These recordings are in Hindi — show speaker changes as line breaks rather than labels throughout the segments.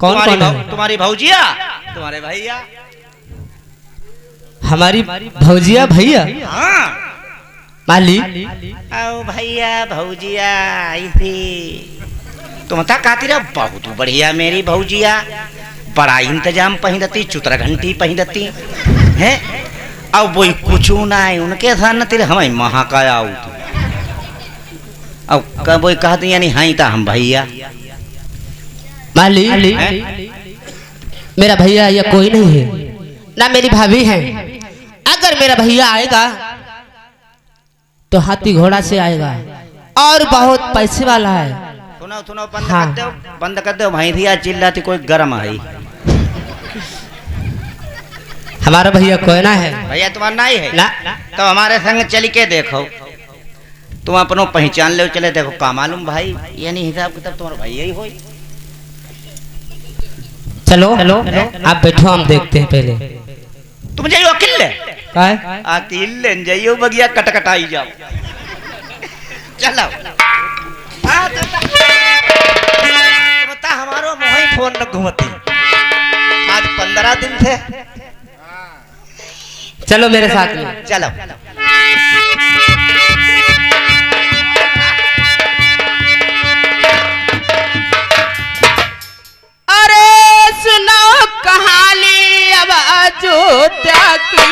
कौन कौन है?
तुम्हारी भौजिया, तुम्हारे भैया।
हमारी भौजिया भैया?
हाँ
माली
आओ भैया भौजिया आई थी। तुम था कहती रहो बहुत बढ़िया मेरी भौजिया, बड़ा इंतजाम पहिनती, चुतरा घंटी पहिनती है। अब वही कुछ ना है उनके साथ तेरे हमें महाकाया आउट। अब कब वही कहती यानी हाँ था हम भैया।
माली मेरा भैया या कोई नहीं है ना, मेरी भाभी है। अगर मेरा भैया आएगा तो हाथी घोड़ा से आएगा और बहुत पैसे वाला है।
सुनो सुनो बंद कर दो, बंद कर दो। भाई दिया चिल्लाती कोई गरम है।
हमारा भैया कोई ना है।
भैया तुम्हारा नहीं है
ना।
तो हमारे संग चल के देखो, तुम अपनों पहचान लो। चले देखो का मालूम भाई, यानी हिसाब किताब तुम्हारा भैया ही हो।
चलो आप बैठो, हम देखते हैं पहले।
तुम जाइयो अकेले,
काय
जाइयो बगिया कटकटाई जाओ। चलो बता हमारो मोही फोन न घूमती। आज 15 दिन थे।
चलो मेरे साथ में
चलो
सुनो कहानी अब अयोध्या की।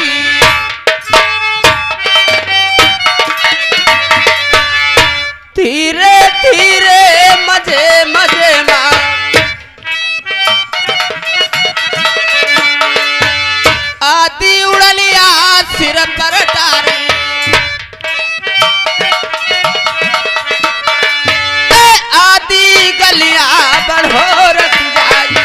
धीरे धीरे मजे मजे माँ आदि उड़लिया सिर पर डारी। आदि गलिया बढ़ो रख जाई।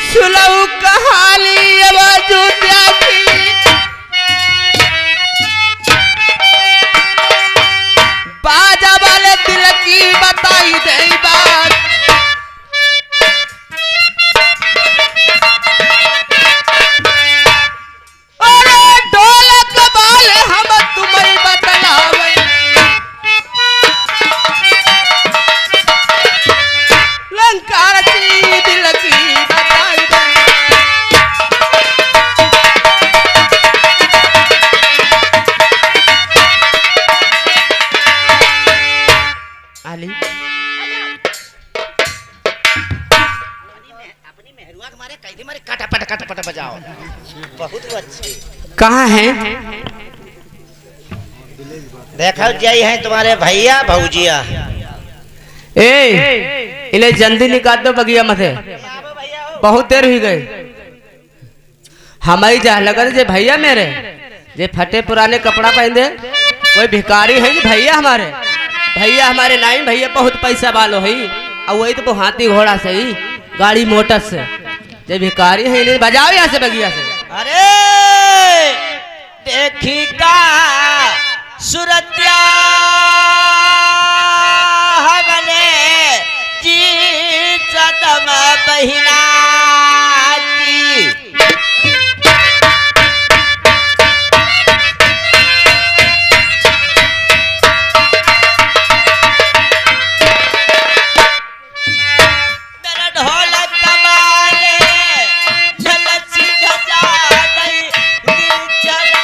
सुलऊ कहानी अब अयोध्या की। बाजा वाले दिल की बताई दे बात। अरे ढोलक वाले हम तुम्हें बतलावे। लंकार की दिल की बताई दे। आली
अपनी मेहरुआ के मारे कैदी मारे कटा बजाओ। बहुत अच्छे
कहाँ है?
देखो जय है तुम्हारे भैया भौजिया।
ए इन्हें जल्दी निकाल दो बगिया मथे, बहुत देर हुई गई। हमारी जा लगल जे भैया मेरे जे फटे पुराने कपड़ा पहने कोई भिखारी है भैया हमारे। भैया हमारे नहीं, भैया बहुत पैसा वालो है। और वही तो हाथी घोड़ा से ही गाड़ी मोटर से जे भिखारी है इन्हें बजाओ यहाँ से बगिया से।
अरे देखी का सुरत्या हमने जी सदम बहिना की। मेरा ढोलक कमाले झलसी गजा नहीं दिल चरण।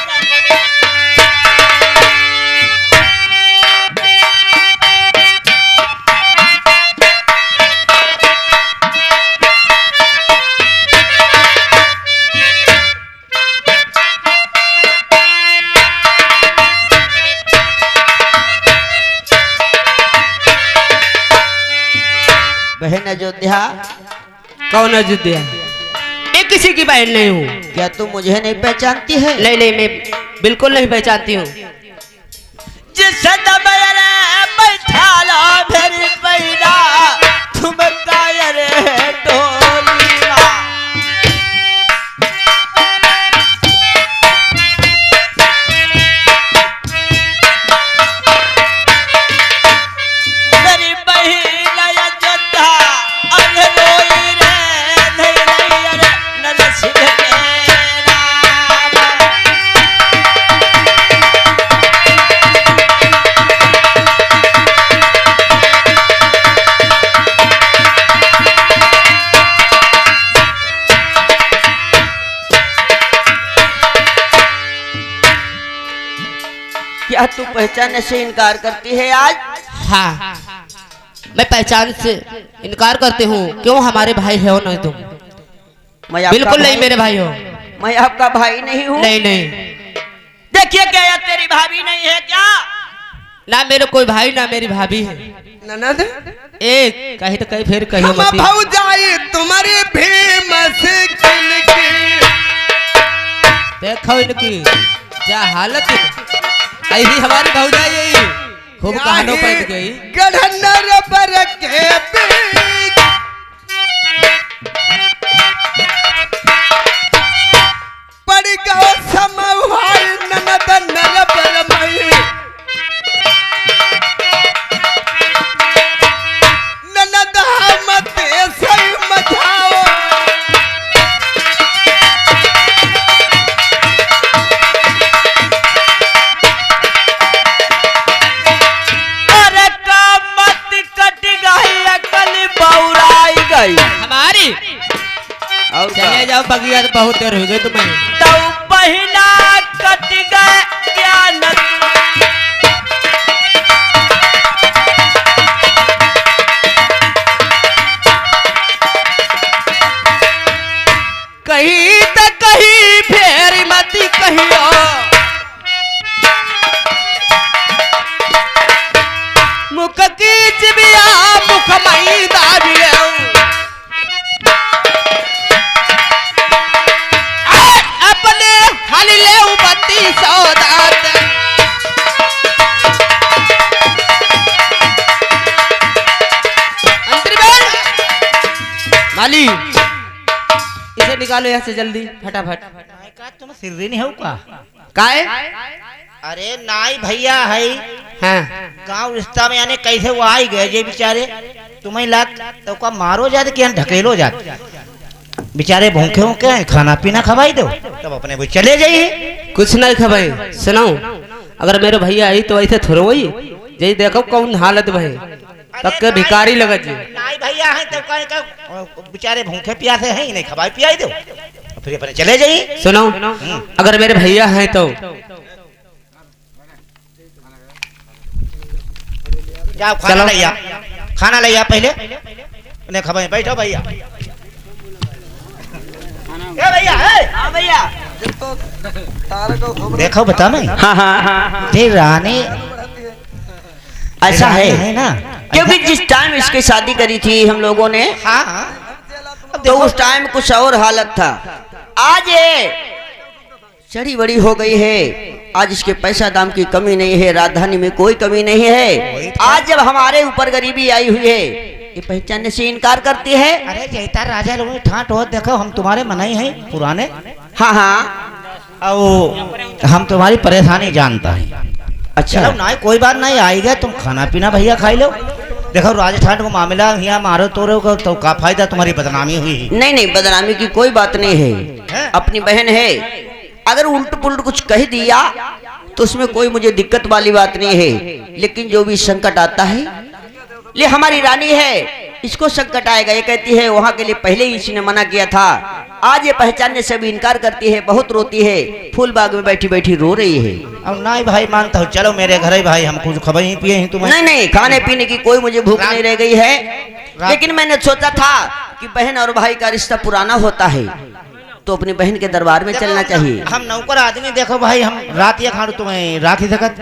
बहन अयोध्या,
कौन अयोध्या? मैं किसी की बहन नहीं हूँ।
क्या तुम मुझे नहीं पहचानती है?
नहीं नहीं, मैं बिल्कुल नहीं पहचानती हूँ।
जिस बैठा लो फिर पैदा तुम कायर डोलिया। मेरी बहिन अयोध्या अनरोई रे नहीं रे नल सिंह के नाम।
क्या तू पहचानने से इनकार करती है आज?
हाँ, मैं पहचान से इनकार करती हूँ। क्यों, हमारे भाई हो नहीं तुम?
मैं आपका
बिल्कुल नहीं
भाई-
मेरे भाई हो।
मैं आपका भाई नहीं हूँ।
नहीं नहीं,
देखिए क्या यह तेरी भाभी नहीं है क्या?
ना मेरे कोई भाई ना मेरी भाभी है।
ननद
एक कहीं तो कहीं फिर कहीं
हम भौजाई तुम्हारी भीम से खिल के।
देखो इनकी क्या हालत है। ऐसी हमारी भौजाई यही खूब कहानों पैद गई।
गढ़नर पर के बीच पड़ गयो समवाय ननद नर पर मई। ननद हम सही मझाओ।
अरे कामत कट गई अकल बौराई गई।
हमारी
और
चले जाओ बगिया, तो बहुत देर हो गई तुम्हें।
तो बहिना कट गए ज्ञान। कहीं तो कहीं फेर मती कहियो। मुख की जिबिया मुख मई दाबियो। अपने हल ले बत्ती सौदात।
अंदर बैठ माली, इसे निकालो यहाँ से जल्दी फटाफट।
तुम सिर्री नहीं हो का?
काहे?
अरे नाई भैया है
हाँ,
गांव रिश्ता में आने कैसे वो आई गए जे बेचारे। तुम्हें लात तो का मारो जाते कि ढकेलो जाते। बेचारे भूखे हो क्या, खाना पीना खवाई दो तब अपने वो चले जाइए।
कुछ नहीं खबाई। सुनाओ, अगर मेरे भैया आई तो ऐसे थोड़ो ही यही देखो कौन हालत भाई तब के भिखारी लगत जी।
नाई भैया है तब का बेचारे भूखे प्यासे हैं, नहीं खवाई पियाई दो फिर अपने चले जाइए।
सुनो, अगर मेरे भैया हैं तो
जाओ खाना ले आ, खाना ले आ पहले उन्हें खवाई। बैठो भैया। ए भैया,
हाँ भैया।
देखो बता मैं
हाँ हाँ हाँ।
ये रानी
ऐसा
रानी
है
ना,
क्योंकि जिस टाइम इसकी शादी करी थी हम लोगों ने,
हाँ हाँ
तो उस टाइम कुछ और हालत था। आज ये चढ़ी बड़ी हो गई है। आज इसके पैसा दाम की कमी नहीं है, राजधानी में कोई कमी नहीं है। आज जब हमारे ऊपर गरीबी आई हुई है, ये पहचानने से इनकार करती है।
अरे जैता राजा लोग ठाट हो, देखो हम तुम्हारे मनाई हैं पुराने।
हाँ हाँ।
और हम तुम्हारी परेशानी जानता है।
अच्छा,
चलो ना कोई बात नहीं, आएगा तुम खाना पीना भैया खाई लो। देखो राजस्थान को मामला यहाँ मारो तोड़ो तो का फायदा, तुम्हारी बदनामी हुई।
नहीं नहीं, बदनामी की कोई बात नहीं है।
है?
अपनी बहन है, अगर उल्ट पुल्ट कुछ कह दिया तो उसमें कोई मुझे दिक्कत वाली बात नहीं है। लेकिन जो भी संकट आता है, ये हमारी रानी है, इसको संकट आएगा। ये कहती है वहां के लिए पहले ही इसने मना किया था। आज ये पहचानने से भी इनकार करती है, बहुत रोती है, फूल बाग में बैठी बैठी रो रही है।
अब नहीं भाई मानता हूँ, चलो मेरे घर ही भाई, हम कुछ खबर ही पिए हैं तुम्हें।
नहीं नहीं, खाने पीने की कोई मुझे भूख नहीं रह गई है। लेकिन मैंने सोचा था कि बहन और भाई का रिश्ता पुराना होता है, तो अपनी बहन के दरबार में चलना चाहिए।
हम नौकर आदमी, देखो भाई हम रात या खाड़ू तुम्हें राखी सकत।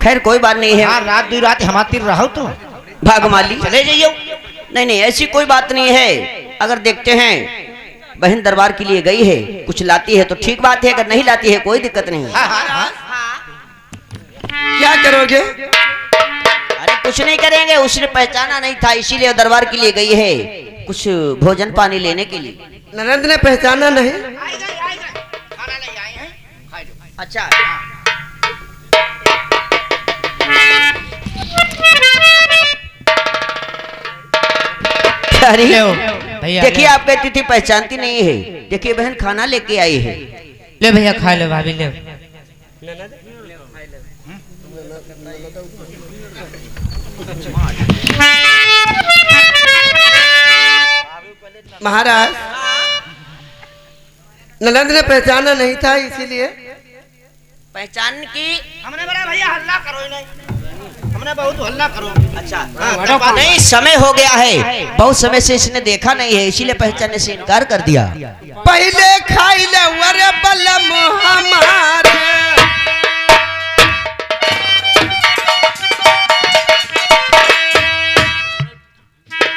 खैर कोई बात नहीं है।
हाँ रात दो रात हमारी रहो तुम
भागमाली,
चले जाइयो।
नहीं नहीं, ऐसी कोई बात नहीं है। अगर देखते हैं बहन दरबार के लिए गई है, कुछ लाती है तो ठीक बात है, अगर नहीं लाती है कोई दिक्कत नहीं है।
हाँ हाँ हाँ।
क्या करोगे?
अरे कुछ नहीं करेंगे, उसने पहचाना नहीं था इसीलिए दरबार के लिए गई है, कुछ भोजन पानी लेने के लिए।
ननद ने पहचाना नहीं?
खाना ले आए हैं, खाई लो।
अच्छा, अरे
भैया
देखिए आप कहती थी पहचानती नहीं है। देखिए बहन खाना लेके आई है।
ले भैया खा लो भाभी ले।
महाराज, ननद ने पहचाना नहीं था इसीलिए
पहचान की।
हमने बोला भैया हल्ला करो ही नहीं, हमने बहुत हल्ला करो।
अच्छा
हाँ,
नहीं, समय हो गया है, बहुत समय से इसने देखा नहीं है, इसीलिए पहचानने से इनकार कर दिया।
पहले खाई ले वरे बलम हमारे,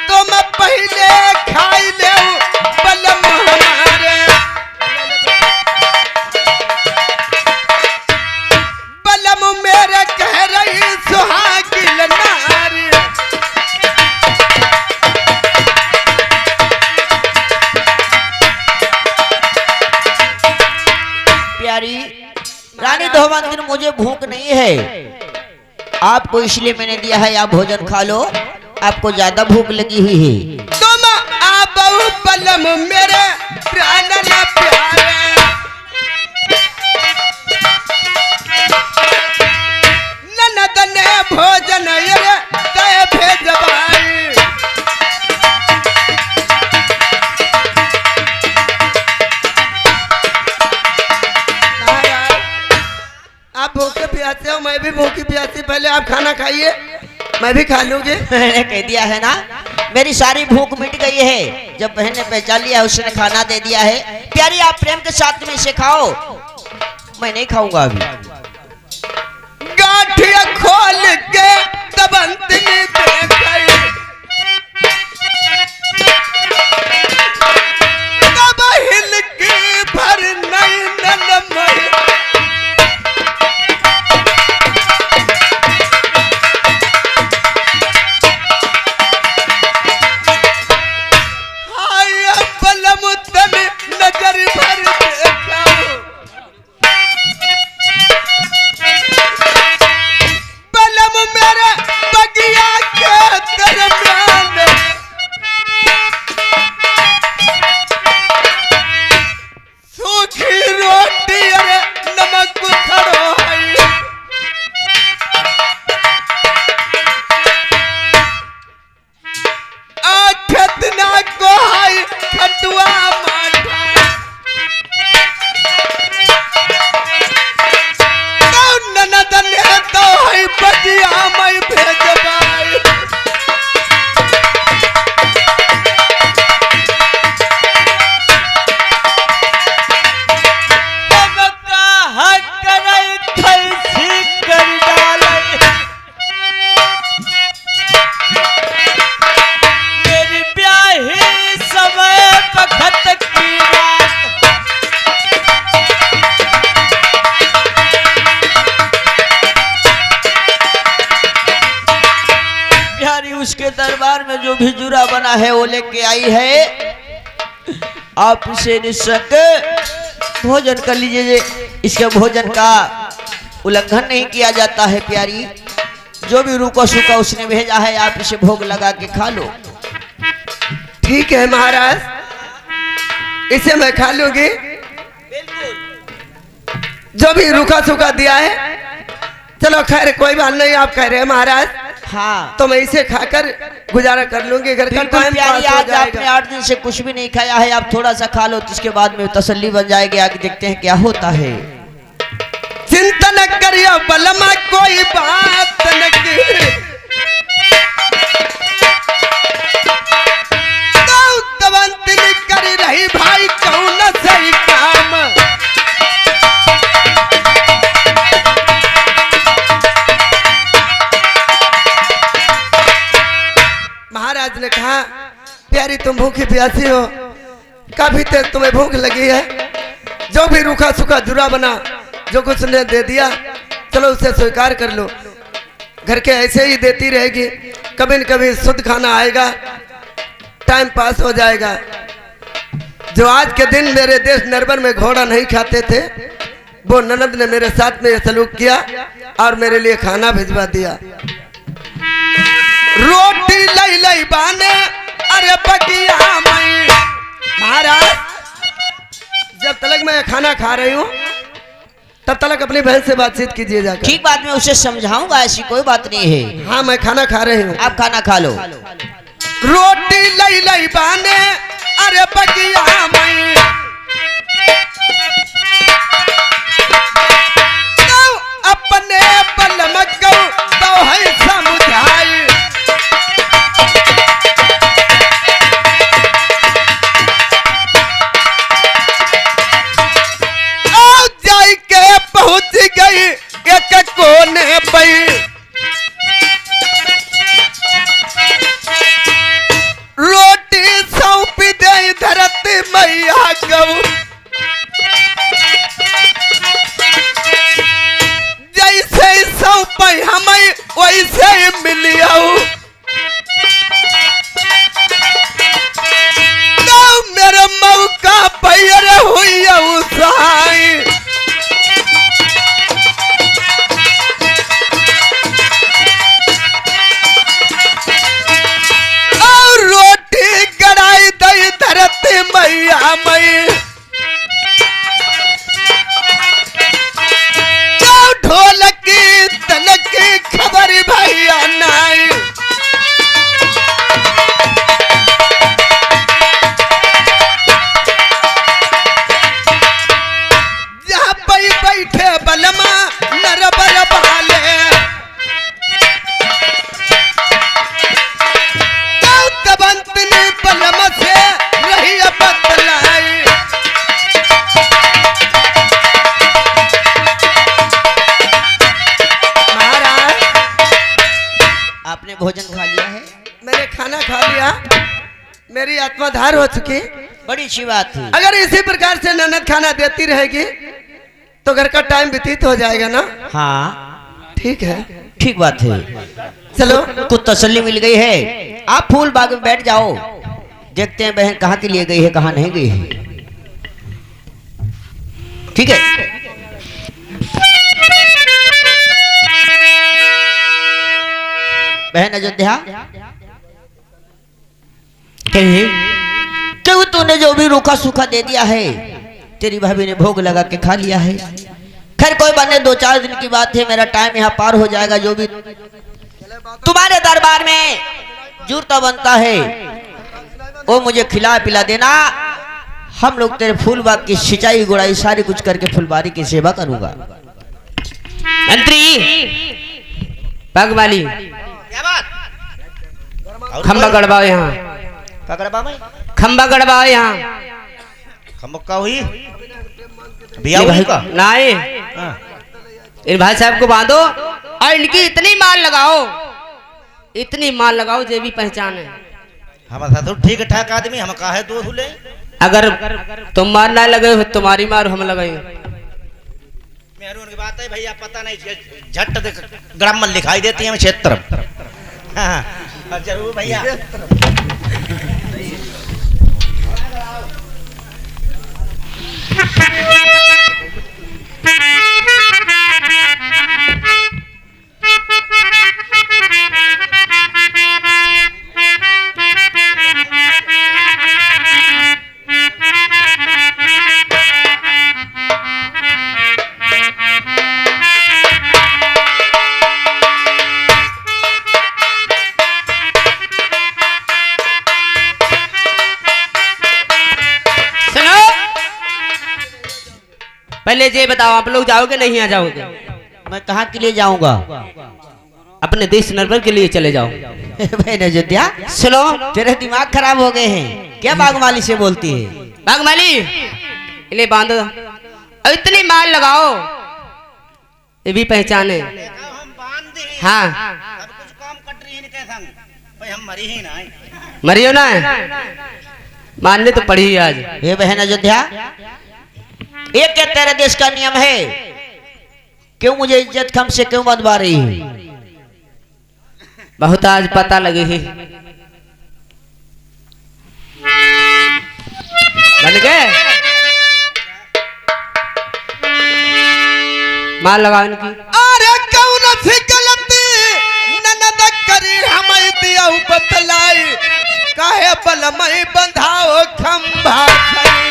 तुम पहले खाई ले बलम हमारे, बलम मेरे कह रही सुहागिल नारी।
प्यारी रानी धोवंतिन, मुझे भूख नहीं है, आपको इसलिए मैंने दिया है, आप भोजन खा लो, आपको ज्यादा भूख लगी हुई है।
तुम आबहु बलम मेरे प्राण न प्यारे, ननद ने भोजन ये तय भेजवाई। आप भूखे प्यासे हो, मैं भी भूखी प्यासी, पहले आप खाना खाइए, मैं भी खा लूंगी।
मैंने कह दिया है ना, मेरी सारी भूख मिट गई है, जब बहन ने पहचान लिया उसने खाना दे दिया है। प्यारी आप प्रेम के साथ में इसे खाओ, मैं नहीं खाऊंगा अभी।
गाठिया खोल के तब अंतनी देखई, तब हिल की भर नहीं ननमई। हाय बलम तन नजर भर देखाओ, बलम मेरे बगिया के दरमियान, सूखी रोटी अरे नमक खड़ो है। आठत ना को है खटुआ माठा, ननद ने तो है बजिया मैं भेजबाई।
मेरी ब्याही समय बखत की रात, प्यारी उसके दरबार में जो भी जुरा बना है वो लेके आई है, आप इसे निःशक भोजन कर लीजिए। इसके भोजन का उल्लंघन नहीं किया जाता है प्यारी, जो भी रूखा सूखा उसने भेजा है आप इसे भोग लगा के खा लो।
ठीक है महाराज, इसे मैं खा लूंगी, जो भी रूखा सूखा दिया है। चलो खैर कोई बात नहीं, आप कह रहे हैं महाराज,
हाँ
तो मैं इसे खाकर गुजारा कर लूंगी, घर का
बिल्कुल
टाइम
प्यारी,
पास हो
आज आपने
जाएगा।
8 दिन से कुछ भी नहीं खाया है, आप थोड़ा सा खा लो तो उसके बाद में तसल्ली बन जाएगी, आगे देखते हैं क्या होता है।
चिंता न करियो बलमा, कोई बात न की, तो तवंतिनी करी रही भाई कौन सही काम। महाराज ने कहा प्यारी तुम भूखी प्यासी हो, काफी देर तुम्हें भूख लगी है, जो भी रूखा सूखा जुरा बना जो कुछ ने दे दिया, चलो उसे स्वीकार कर लो, घर के ऐसे ही देती रहेगी, कभी न कभी शुद्ध खाना आएगा, टाइम पास हो जाएगा। जो आज के दिन मेरे देश नरबर में घोड़ा नहीं खाते थे, वो ननद ने मेरे साथ में सलूक किया और मेरे लिए खाना भिजवा दिया। रोटी लई लई बाने अरे बगिया मई। महाराज जब तलक मैं खाना खा रही हूँ तब तलक अपनी बहन से बातचीत कीजिए जाकर।
ठीक, बाद में उसे समझाऊंगा, ऐसी कोई बात नहीं है।
हाँ मैं खाना खा रही हूँ,
आप खाना खा लो।
रोटी लई लई बाने अरे बगिया मई, बैठे बलमा नरबर भाले दबंतनी बलम से रही बतलाई महाराज
आपने भोजन खा लिया है?
मैंने खाना खा लिया, मेरी आत्मा धार हो चुकी।
बड़ी अच्छी बात थी।
अगर इसी प्रकार से ननद खाना देती रहेगी तो घर का टाइम व्यतीत हो जाएगा ना।
हाँ
ठीक है,
ठीक बात है।
चलो
कुछ तसल्ली मिल गई है। आप फूल बाग में बैठ जाओ, देखते हैं बहन कहाँ के लिए गई है कहाँ नहीं गई है। ठीक है। बहन अयोध्या,
कहिए।
क्यों तूने जो भी रूखा सूखा दे दिया है तेरी भाभी ने भोग लगा के खा लिया है। खैर कोई बात नहीं, 2-4 दिन की बात है, मेरा टाइम यहाँ पार हो जाएगा। जो भी तुम्हारे दरबार में जूरता बनता है वो मुझे खिला पिला देना। हम लोग तेरे फूल बाग की सिंचाई गुड़ाई सारी कुछ करके फुलबारी की सेवा करूंगा।
मंत्री पग वाली
क्या बात?
खंबा गड़वाओ यहाँ,
पकड़बा में
खंबा गड़वाओ यहाँ।
खमक्का हुई
ये भाई
का
नाए
हाँ।
इन भाई साहब को बांधो और इनकी इतनी माल लगाओ, इतनी माल लगाओ जे भी पहचान है।
हमारा तो ठीक ठाक आदमी, हम कहा है दो धुले।
अगर तुम मार ना लगे हो तुम्हारी मार हम लगाएंगे।
मेहरून की बात है भैया, पता नहीं झट ग्राम लिखाई देती है क्षेत्र। हाँ, जरूर भैया।
पहले ये बताओ आप लोग जाओगे नहीं आ जाओगे?
मैं कहाँ के लिए जाऊंगा?
अपने देश नरवर के लिए चले जाओ।
बहन अयोध्या
सुनो,
तेरे दिमाग खराब हो गए हैं क्या? बागमाली से बोलती है?
बागमाली इन्हें बांधो और इतनी माल लगाओ ये भी पहचाने।
हम बांध दे।
हाँ
अब कुछ काम कट रही है इनके संग, भाई हम मरी ही ना।
मरियो ना, मानने तो पड़ी ही आज।
ये बहन अयोध्या, ये क्या तेरे देश का नियम है? क्यों मुझे इज्जत कम से क्यों बंधवा रही है?
बहुत आज पता लगी ही। बन गए माल लगाओ इनकी।
अरे कौन सी गलती ननद करी हमें दिया बतलाई काहे बलमई बंधाओ खंभा खरी।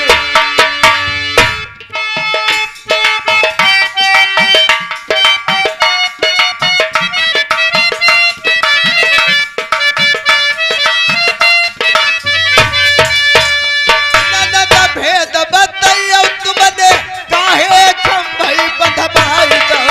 ननद भेद बतैया तुमने काहे खंभई बंधवाई दो।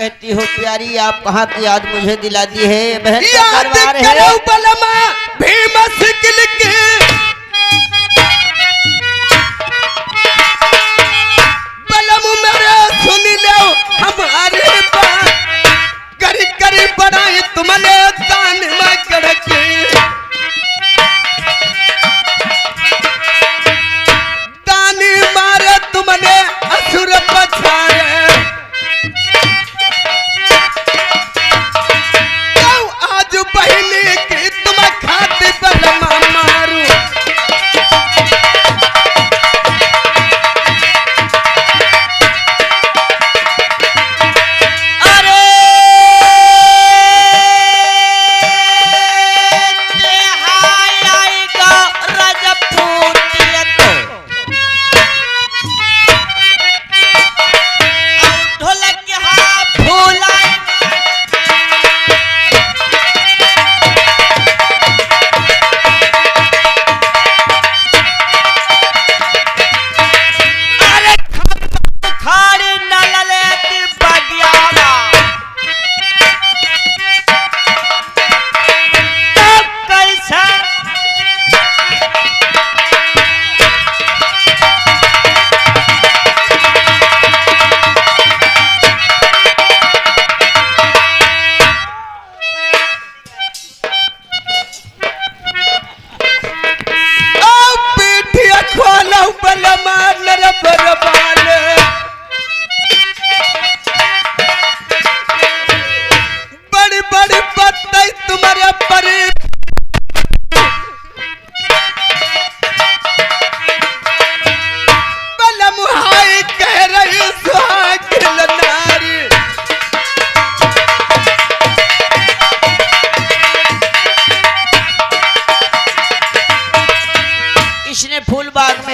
कहती हो प्यारी, आप कहाँ की याद मुझे दिला दी है। बहन का
याद
दरबार है।
करो बलमा भीम सिकल के, बलम मेरे सुन लो हमारे बात, करी करी बनाए तुमने तान में कड़के, तानी मारे तुमने असुर पछाड़े, आज पहले की तुम खाते बलमा मारू,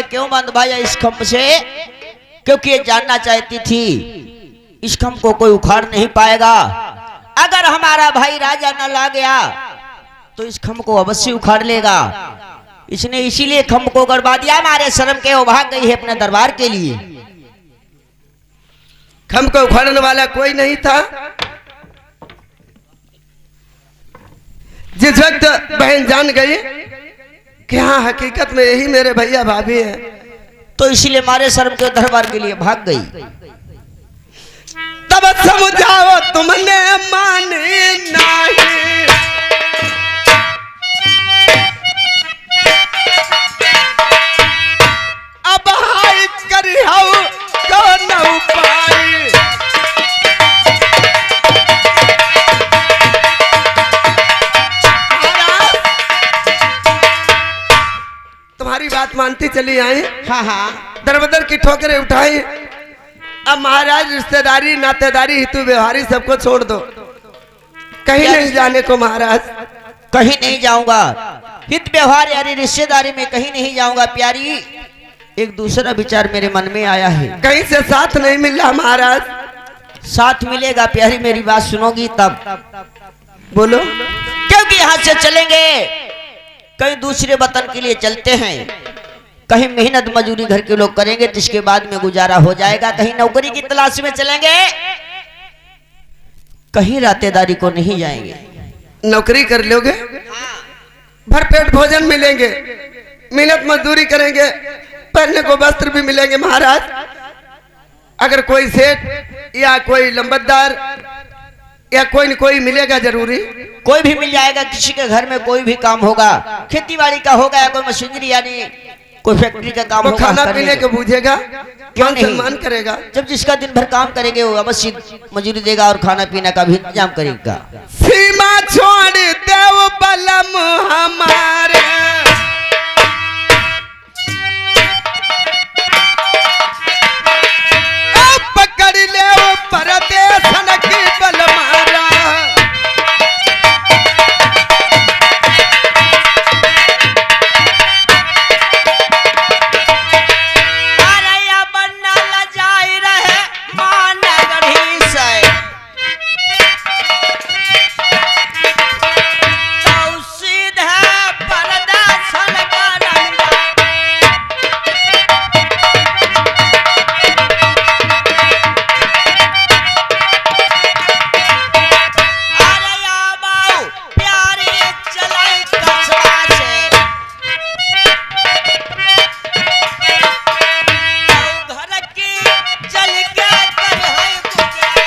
क्यों बंधवाया इस खम्भ से? क्योंकि ये जानना चाहती थी इस खम्भ को कोई उखाड़ नहीं पाएगा। अगर हमारा भाई राजा न ला गया तो इस खम्भ को अवश्य उखाड़ लेगा। इसने इसीलिए खम्भ को गड़वा दिया। हमारे शर्म के वो भाग गई है अपने दरबार के लिए।
खम्भ को उखाड़ने वाला कोई नहीं था। जिस वक्त बहन जान गई कि हाँ हकीकत में यही मेरे भैया भाभी हैं,
तो इसीलिए हमारे शर्म के दरबार के लिए भाग गई।
तब समझाओ तुमने माने नहीं, अब हाय करियो कौन उपाय, तुम्हारी बात मानती चली आई।
हाँ हाँ,
दरबदर की ठोकरें उठाई। अब महाराज रिश्तेदारी नातेदारी हितू व्यवहारी सबको छोड़ दो, कहीं नहीं जाने को महाराज।
कहीं नहीं जाऊंगा। हित व्यवहार यानी रिश्तेदारी में कहीं नहीं जाऊंगा प्यारी। एक दूसरा विचार मेरे मन में आया है।
कहीं से साथ नहीं मिल रहा महाराज।
साथ मिलेगा प्यारी, मेरी बात सुनोगी तब।
बोलो।
क्योंकि यहाँ से चलेंगे कहीं दूसरे वतन के लिए चलते हैं, कहीं मेहनत मजदूरी घर के लोग करेंगे जिसके बाद में गुजारा हो जाएगा। कहीं नौकरी की तलाश में चलेंगे, कहीं रातेदारी को नहीं जाएंगे।
नौकरी कर लोगे, भरपेट भोजन मिलेंगे, मेहनत मजदूरी करेंगे, पहनने को वस्त्र भी मिलेंगे महाराज। अगर कोई सेठ या कोई लंबतदार या कोई न कोई मिलेगा जरूरी।
कोई भी मिल जाएगा। किसी के घर में कोई भी काम होगा, खेती बाड़ी का होगा या कोई मशीनरी यानी कोई फैक्ट्री का काम
वो
होगा,
खाना पीने को बूझेगा,
क्यों नहीं?
सम्मान करेगा।
जब जिसका दिन भर काम करेंगे वो अवश्य मजदूरी देगा और खाना पीना का भी इंतजाम करेगा।
सीमा छोड़ देव बलम हमारे, पकड़ ले वो परदेसन की बल मारा,
चल के करहई पुजारा।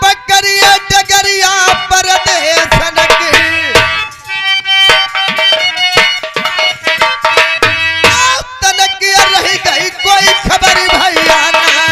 पकड़िया डगरिया परदेसन की तनक रही गई कोई खबर भैया नहीं।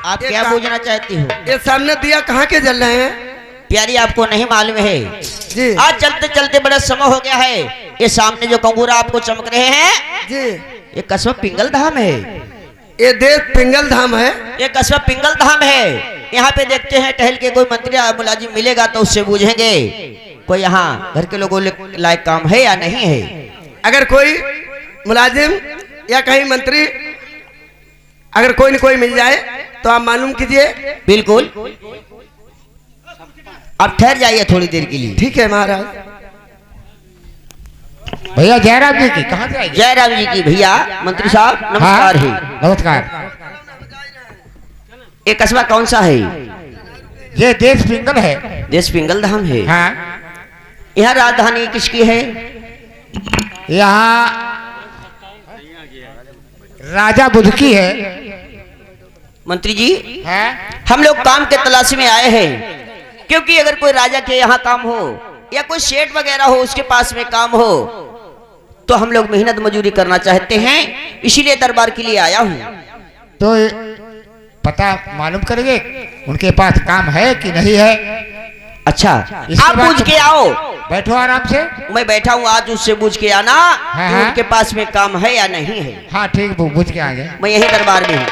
आप क्या पूछना चाहती हो?
ये सामने दिया कहाँ के जल रहे हैं?
प्यारी आपको नहीं मालूम है?
जी
आज चलते चलते बड़ा समय हो गया है। ये सामने जो कंगूरा आपको चमक रहे हैं,
जी
ये कस्बा पिंगल धाम है।
ये देश पिंगल धाम है।
ये कस्बा पिंगल धाम है। यहाँ पे देखते हैं टहल के कोई मंत्री या मुलाजिम मिलेगा तो उससे पूछेंगे कोई यहाँ घर के लोगों लायक काम है या नहीं है।
अगर कोई मुलाजिम या कहीं मंत्री अगर कोई न कोई मिल जाए तो आप मालूम कीजिए।
बिल्कुल, आप ठहर जाइए थोड़ी देर के लिए।
ठीक है महाराज।
भैया जयराम जी की कहाँ से आई?
जयराम जी की भैया मंत्री साहब नमस्कार है।
नमस्कार।
ये कस्बा कौन सा है?
ये देश पिंगल है।
देश पिंगल धाम है।
हाँ,
यहाँ राजधानी किसकी है?
यहाँ राजा बुध की है।
मंत्री जी
है?
हम लोग काम के तलाश में आए हैं, क्योंकि अगर कोई राजा के यहाँ काम हो या कोई सेठ वगैरह हो उसके पास में काम हो तो हम लोग मेहनत मजदूरी करना चाहते हैं, इसीलिए दरबार के लिए आया हूँ।
तो पता मालूम करेंगे उनके पास काम है कि नहीं है।
अच्छा,
इसके
आप
बाद
पूछ के आओ।
बैठो आराम से।
मैं बैठा हूँ, आज उससे पूछ के आना कि
हाँ।
उनके पास में काम है या नहीं है।
हाँ ठीक, पूछ के आगे।
मैं यही दरबार में हूँ।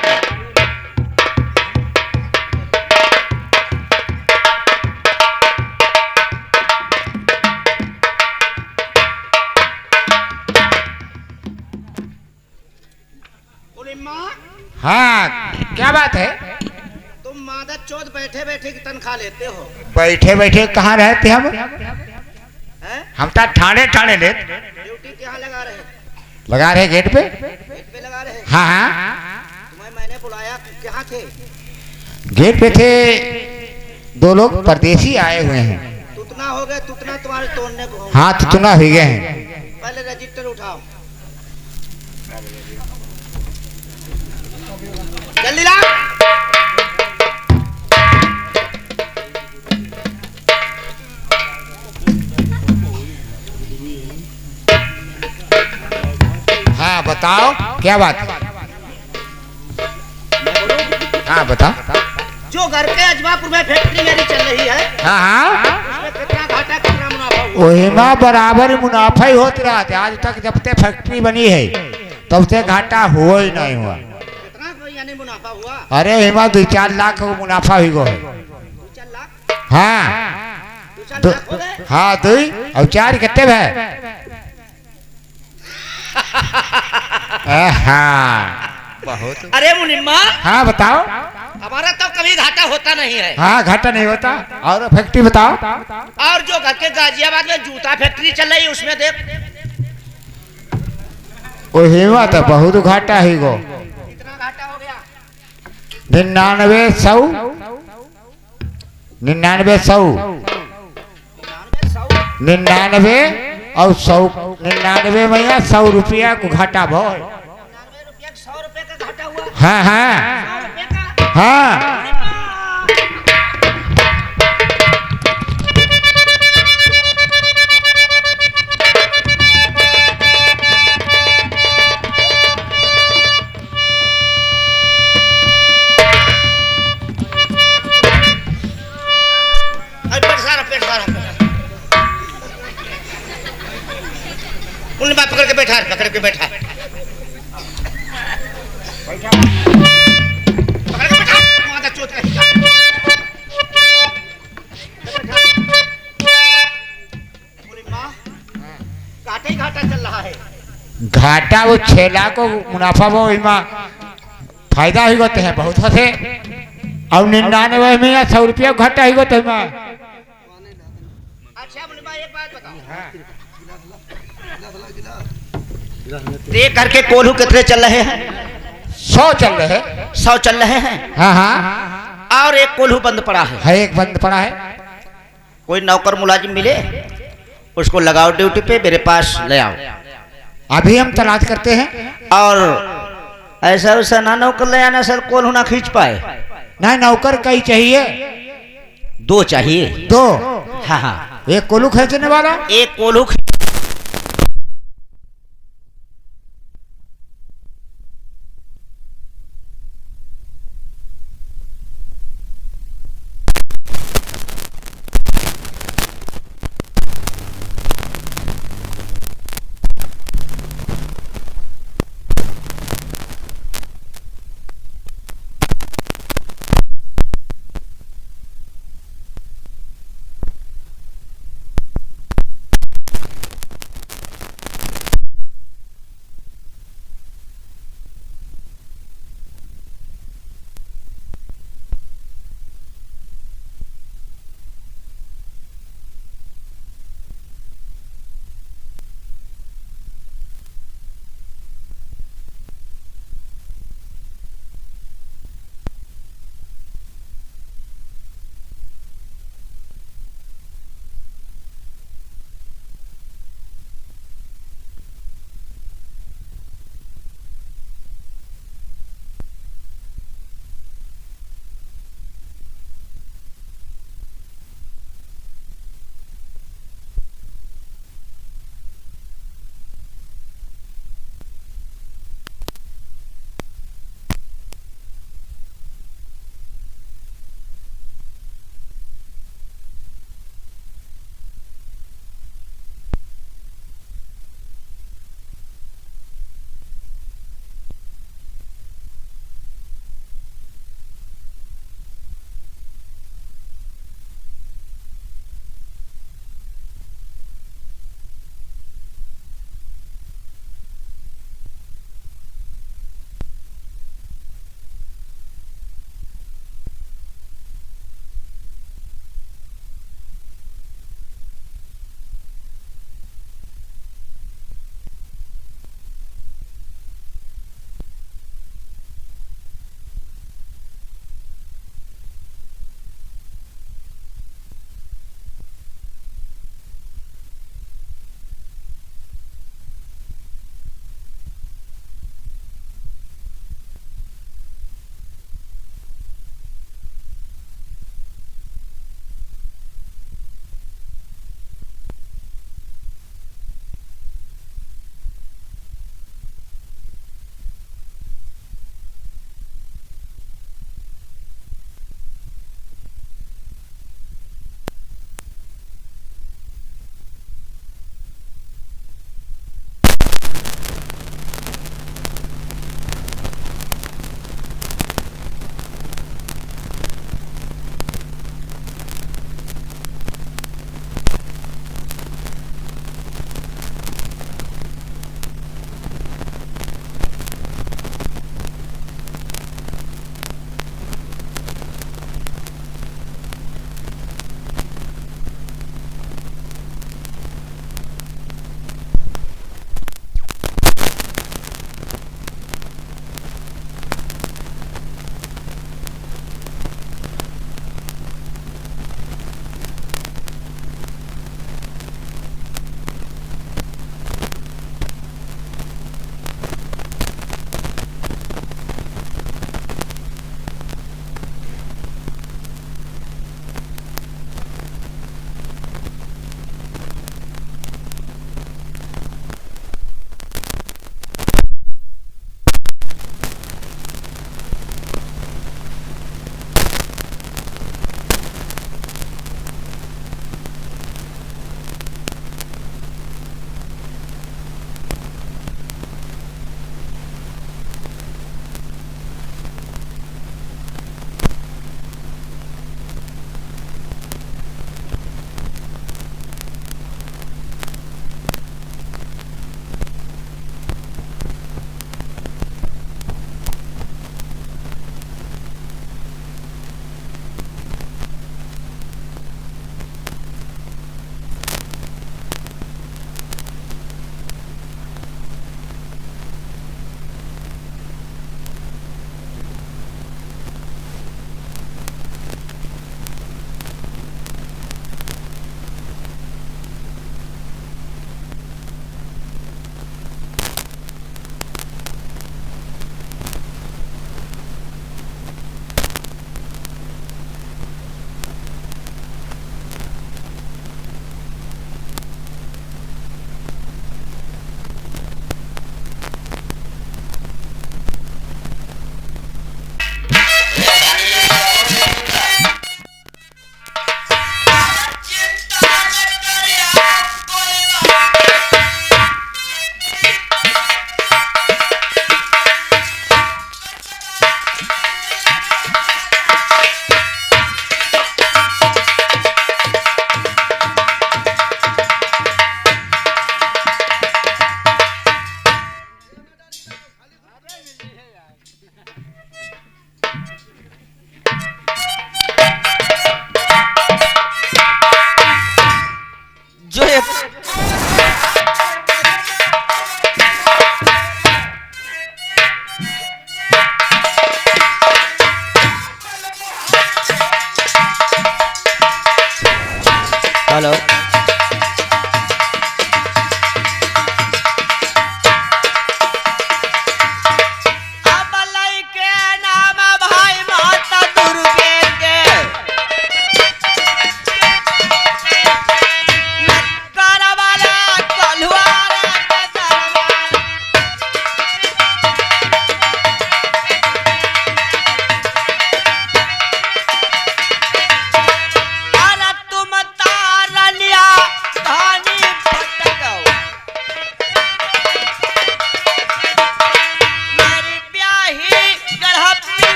हाँ, क्या बात है?
तुम मादा चौथ बैठे बैठे की तनख्वाह लेते हो?
बैठे बैठे कहाँ रहते हम?
हैं?
हम तो ठाणे ठाणे ले
ड्यूटी कहाँ लगा रहे?
लगा रहे गेट पे।
गेट पे लगा रहे?
हाँ हाँ,
तुम्हें मैंने बुलाया, कहाँ थे?
गेट पे थे। दो लोग परदेसी आए हुए हैं।
तुतना हो गए, तुतना तुम्हारे तोड़ने को।
हाँ, तुतना हो गए हैं।
पहले रजिस्टर उठाओ, जल्दी ला।
हाँ बताओ, क्या बात है? हाँ बताओ।
जो घर के अजवापुर में फैक्ट्री मेरी चल रही है,
हाँ हाँ,
उसमें कितना घाटा कितना मुनाफा हुआ?
वही में बराबर मुनाफा ही होते रहा था। आज तक जब से फैक्ट्री बनी है तब से घाटा हुआ ही नहीं हुआ।
कितना यानी मुनाफा हुआ?
अरे हिमा 2-4 लाख का मुनाफा हुई गो है।
2-4 लाख?
हाँ
2-4 लाख हो गए?
हाँ, 2 और 4 कितने है? हाँ,
बहुत।
अरे मुनिम्मा,
हाँ बताओ।
हमारा तो कभी घाटा होता नहीं है।
हाँ घाटा नहीं होता। और फैक्ट्री बताओ।
और जो घर के गाजियाबाद में जूता फैक्ट्री चल रही है उसमें देख
वो हेवा तो बहुत घाटा है गो।
कितना घाटा हो गया।
99 100 99 और 100 99 में 100 रुपया को घाटा भो।
100 रुपए का घाटा हुआ।
हाँ हाँ
100 रुपए का।
हाँ।
उन बात पकड़ के बैठा, पकड़ के बैठा, पकड़ के बैठा, माता चोट कहीं का। घाटा ही घाटा चल रहा है।
घाटा वो 6 लाख को मुनाफा वो इमा फायदा ही होते हैं बहुत होते। और 99 में 100 रुपया घाटा ही होते हैं।
अच्छा मुनिबा एक बात बताओ। देख करके कोल्हू कितने चल रहे हैं?
100 चल रहे हैं।
100 चल रहे हैं।
हाँ हाँ।
और एक कोल्हू बंद पड़ा है।
एक बंद पड़ा है।
कोई नौकर मुलाजिम मिले उसको लगाओ ड्यूटी पे, मेरे पास ले आओ।
अभी हम तलाश करते हैं।
और ऐसा वैसा ना नौकर ले आना सर, कोल्हू ना खींच पाए।
ना नौकर कई चाहिए?
2 चाहिए।
2।
हाँ हाँ।
एक कोल्हू खींचने वाला,
एक कोल्हू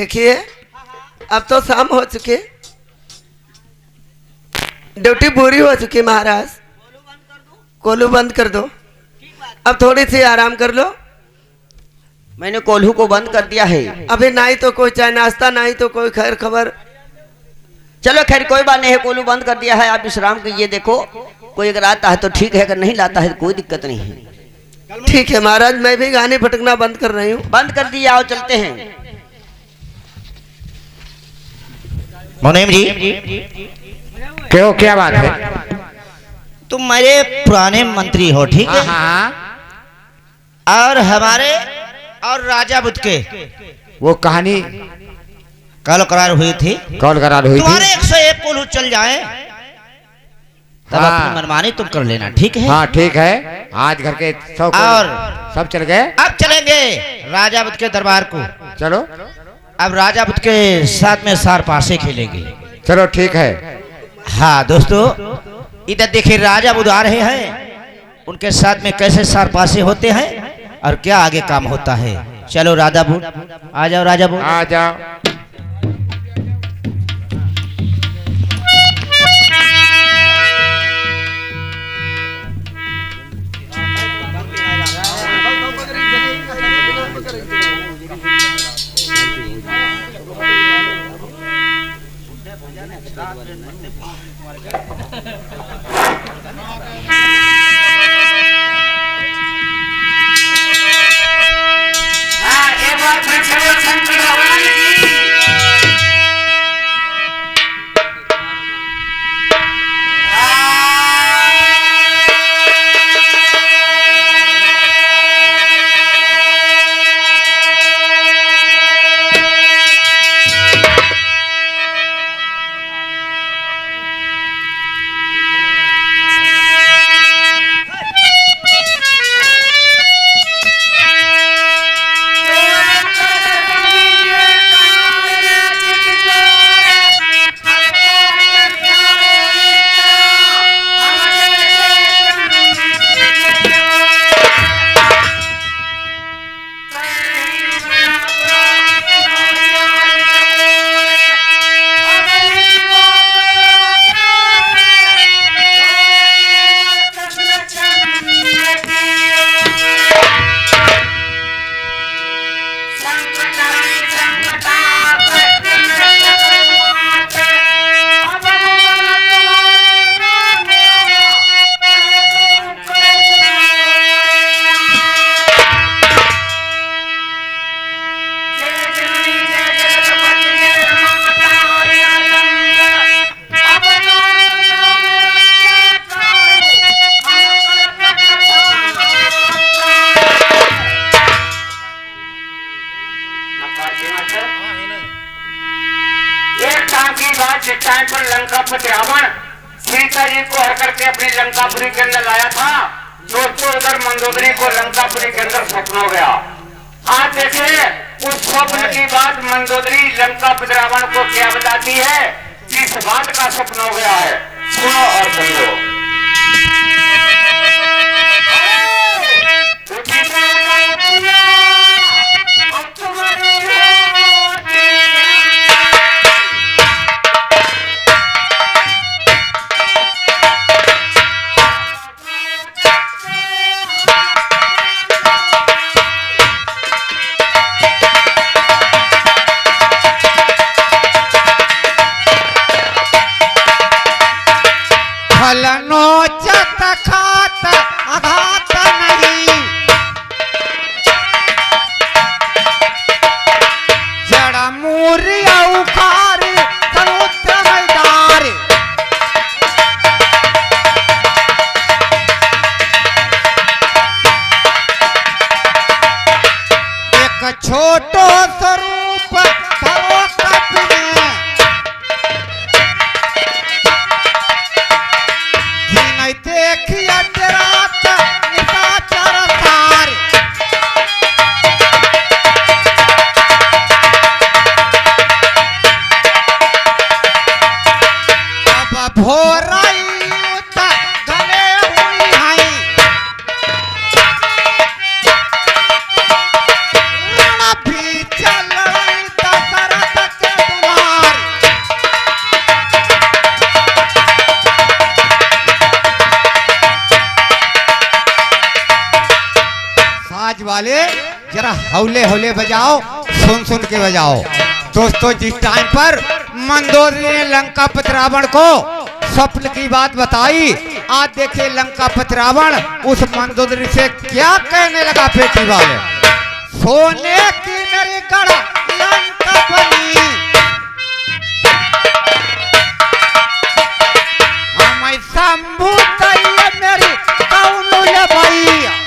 देखिए अब तो शाम हो चुकी, ड्यूटी पूरी हो चुकी महाराज। कोल्हू बंद कर दो, अब थोड़ी सी आराम कर लो।
मैंने कोल्हू को बंद कर दिया है।
अभी ना ही तो कोई चाय नाश्ता, ना ही तो कोई खैर खबर।
चलो खैर कोई बात नहीं है, कोल्हू बंद कर दिया है, आप विश्राम कीजिए। देखो कोई अगर आता है तो ठीक है, अगर नहीं लाता है तो कोई दिक्कत नहीं है।
ठीक है महाराज, मैं भी गाने भटकना बंद कर रही हूँ।
बंद कर दिया, आओ चलते हैं।
मुनीम जी,
क्यों, क्या बात है?
तुम मेरे पुराने मंत्री हो, ठीक है?
हाँ,
और हमारे और राजा बुद्ध के
वो कहानी
कल करार हुई थी।
कॉल करार हुई
तुम्हारे
थी।
101 कोल्हू चल जाए तब
हाँ।
अपनी मनमानी तुम कर लेना, ठीक है?
हाँ ठीक है, आज घर के
और
सब चल गए।
अब चलेंगे राजा बुद्ध के दरबार को।
चलो
अब राजा बुद्ध के साथ में सार पासे खेलेंगे।
चलो ठीक है।
हाँ दोस्तों, इधर देखिए राजा बुद्ध आ रहे हैं, उनके साथ में कैसे सार पासे होते हैं और क्या आगे काम होता है। चलो राजा बुद्ध, आ जाओ राजा बुद्ध।
आ जाओ।
टाइम पर लंकापति रावण सीता जी को हर करके अपनी लंकापुरी के अंदर लाया था। दोस्तों उधर मंदोदरी को लंकापुरी के अंदर स्वप्न हो गया। आज देखिए उस स्वप्न की बात मंदोदरी लंकापति रावण को क्या बताती है, किस बात का स्वप्न हो गया है, सुनो और समझो।
नोचत खात आघात नहीं, जड़ मूर्य उखारी समुद्र मैदार। एक छोटो स्वरूप धरो कपने, देखिए रात वाले जरा हौले हौले बजाओ, सुन सुन के बजाओ। दोस्तों जिस टाइम पर मंदोदरी ने लंकापति रावण को स्वप्न की बात बताई, आज देखिए लंकापति रावण उस मंदोदरी से क्या कहने लगा बेटी वाले। सोने की मेरी गढ़ लंका बनी, हम शंभू तैये मेरी कौनो ये भैया।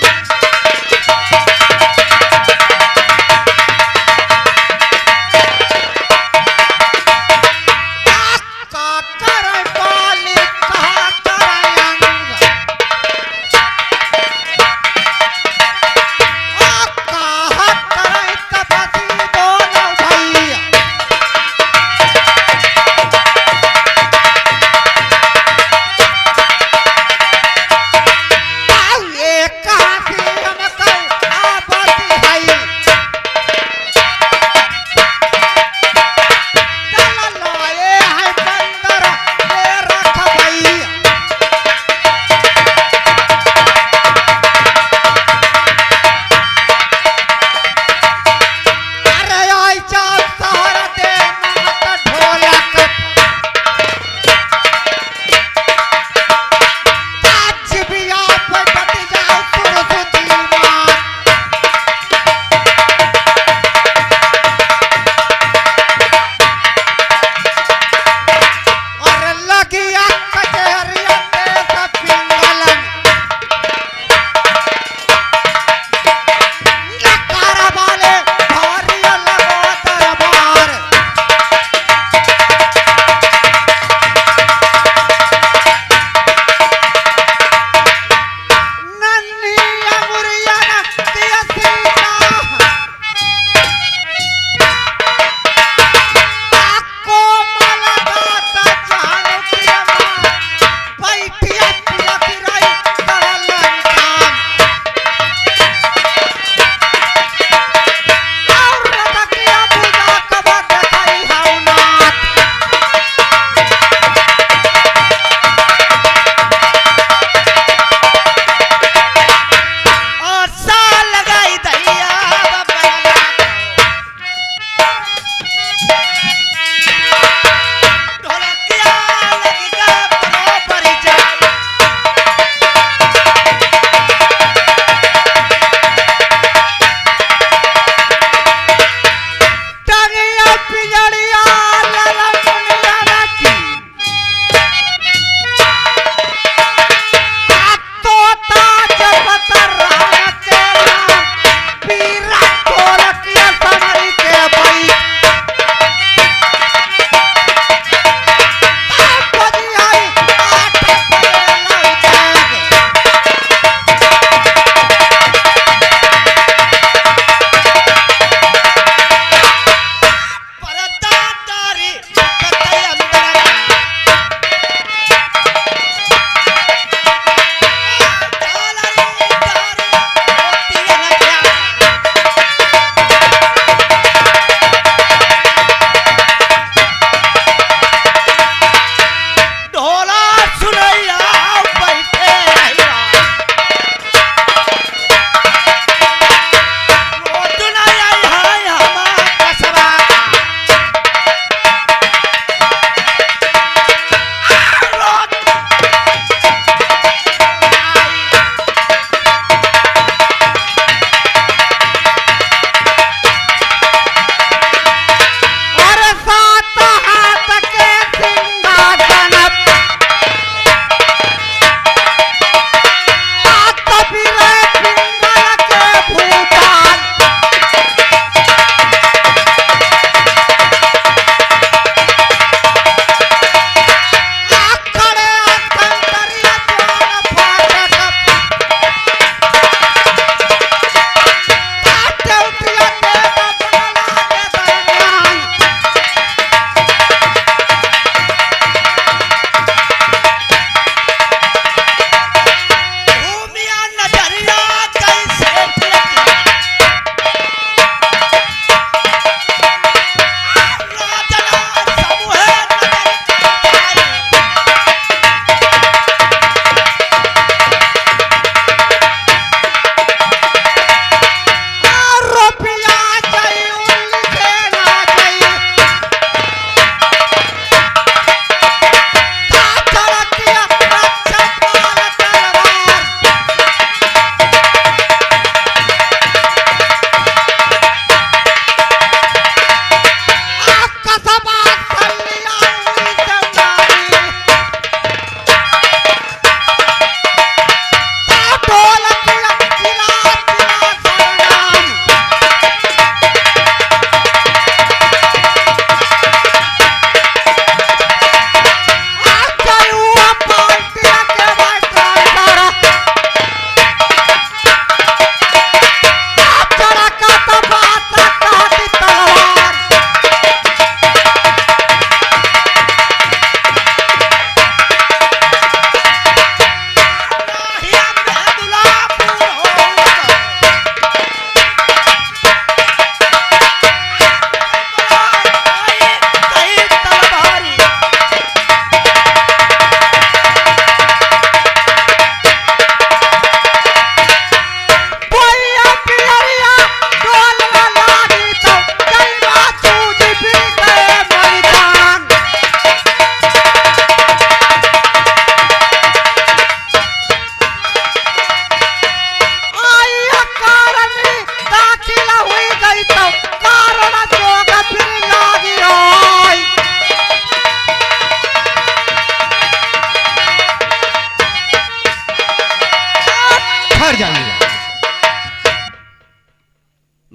ठहर जाइए।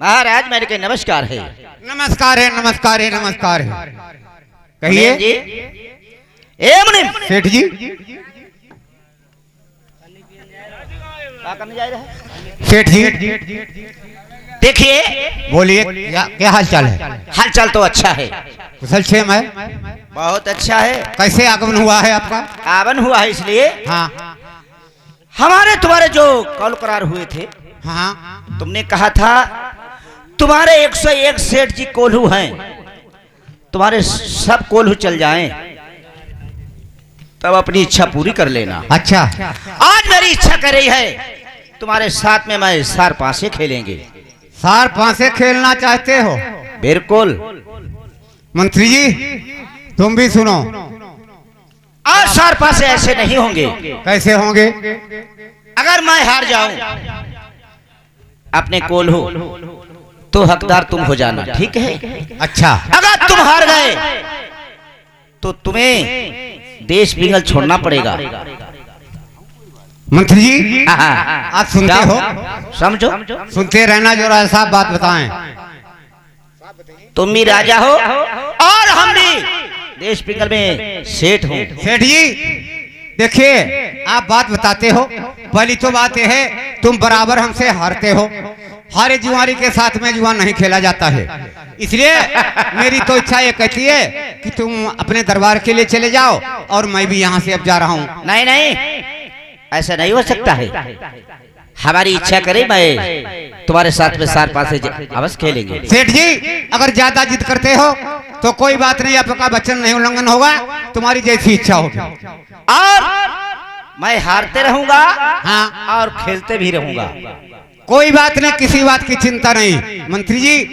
महाराज मेरे के नमस्कार है।
नमस्कार है, नमस्कार है, नमस्कार है।
मुनीम जी,
कहिए
ए मुनीम
सेठ जी।
क्या करने जा रहे हैं?
सेठ जी
देखिए,
बोलिए, क्या हाल चाल है?
हालचाल तो अच्छा है,
कुशल क्षेम है?
बहुत अच्छा है।
कैसे आगमन हुआ है आपका?
आवन हुआ है इसलिए
हाँ
हमारे तुम्हारे जो कॉल करार हुए थे,
हाँ।
तुमने कहा था तुम्हारे 101 सेठ जी कोल्हू हैं, तुम्हारे सब कोल्हू चल जाएं तब अपनी इच्छा पूरी कर लेना।
अच्छा,
आज मेरी इच्छा कर रही है तुम्हारे साथ में मैं सार पासे खेलेंगे।
सार पासे खेलना चाहते हो?
बिल्कुल।
मंत्री जी तुम भी सुनो।
आज सार पासे ऐसे नहीं होंगे।
कैसे होंगे?
अगर मैं हार जाऊं अपने कोल्हू तो हकदार तुम हो जाना, ठीक है?
अच्छा,
अगर तुम हार गए तो तुम्हें देश पिघल छोड़ना पड़ेगा।
मंत्री जी
हाँ।
आप सुनते हो?
समझो,
सुनते रहना, जो राजा साहब बात बताएं।
तुम भी राजा हो और हम भी देश पिघल में सेठ हूँ।
सेठ जी देखिए, आप बात बताते हो, पहली तो बात यह है तुम बराबर हमसे हारते हो। हारे जुआरी के साथ में जुआ नहीं खेला जाता है, इसलिए मेरी तो इच्छा ये कहती है कि तुम अपने दरबार के लिए चले जाओ और मैं भी यहाँ से अब जा रहा हूँ।
नहीं नहीं, ऐसा नहीं हो सकता है। हमारी इच्छा करे मैं तुम्हारे साथ में सार पासे अवश्य खेलेंगे।
सेठ जी अगर ज्यादा जिद करते हो तो कोई बात नहीं, आपका वचन नहीं उल्लंघन होगा, तुम्हारी जैसी इच्छा होगी।
और मैं हारते रहूंगा
हाँ,
और खेलते भी रहूंगा।
कोई बात नहीं, किसी बात की चिंता नहीं। मंत्री जी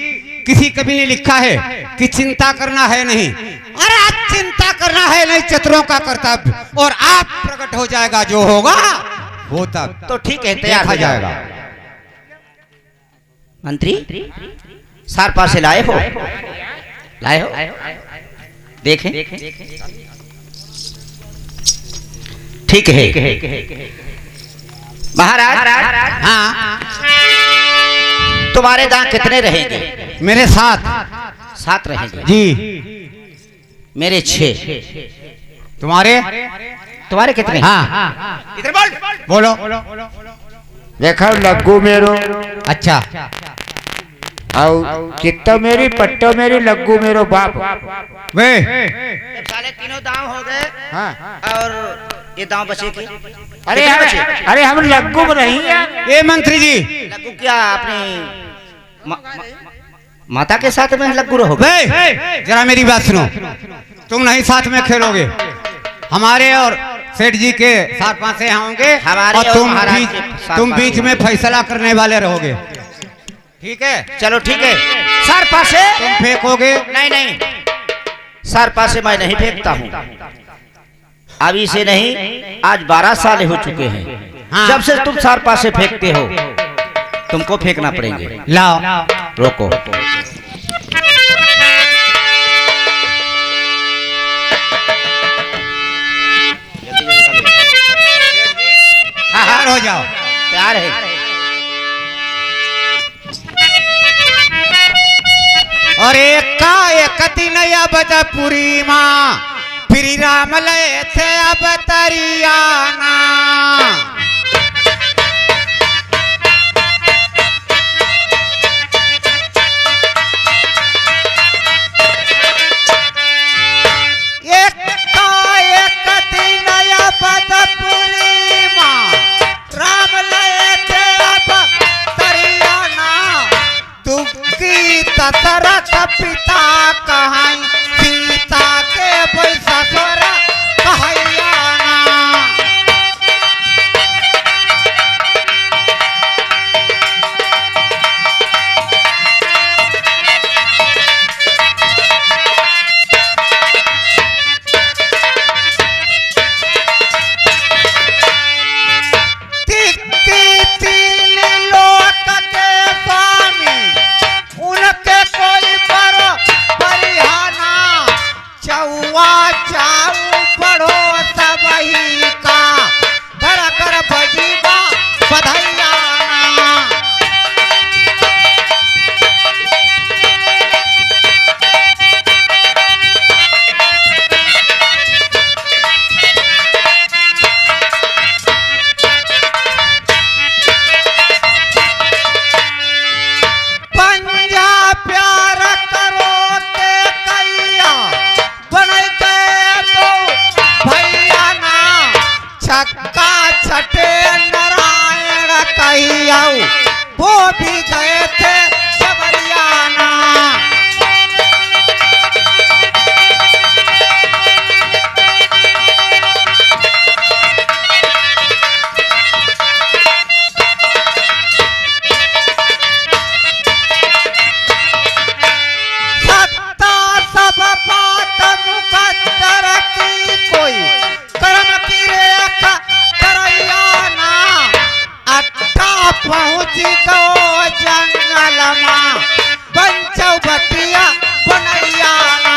किसी कवि ने लिखा है कि चिंता करना है नहीं, अरे आप चिंता करना है नहीं, चतुरों का कर्तव्य, और आप प्रकट हो जाएगा, जो होगा वो तब
तो ठीक है, तैयार
देखा
हो
जाएगा।
मंत्री सार पासे लाए हो? लाए हो? देखें। ठीक है महाराज।
हाँ,
तुम्हारे दांत कितने रहेंगे?
मेरे साथ
7 रहेंगे
जी।
मेरे 6।
तुम्हारे?
तुम्हारे कितने?
हाँ,
इधर बोल।
बोलो।
देखो लग्गू मेरो
अच्छा,
और चित्तो मेरी पट्टो मेरी लग्गू मेरो बाप।
वे
साले तीनों दांव हो गए।
हाँ।
और ये दांव बचे की?
अरे हम लग्गू में नहीं है।
ये मंत्री जी
लग्गू क्या अपनी माता के साथ में लग्गू रहोगे?
वे जरा मेरी बात सुनो, तुम नहीं साथ में खेलोगे, हमारे और सेठ जी के साथ पासे होंगे,
हमारे
और
और महाराज के साथ
तुम
पासे
बीच में फैसला करने वाले रहोगे, ठीक है?
चलो ठीक है। सर पासे
तुम फेंकोगे?
नहीं, सर पासे मैं नहीं फेंकता हूँ। अभी से नहीं, आज 12 साल हो चुके हैं।
हाँ।
जब से तुम सर पासे फेंकते हो, तुमको फेंकना पड़ेंगे।
लाओ,
रोको।
तैयार हो जाओ।
तैयार है।
और एक दिन अब पुरी माँ फिर राम लय थे अब तरियाना। एक दिन अब पुरी माँ राम लय थे अब तरियाना। दुखी दशरथ पिता कहाई सीता के ससुर कहैयाना। छठे नारायण कही आऊ वो भी गए थे जबरियाना। सत्ता सब बात मुकद्दर की कोई कर्म की रेखा करैयाना। अट्ठा पहुँच गो जंगल माँ बंचौ बटिया बनैयाना।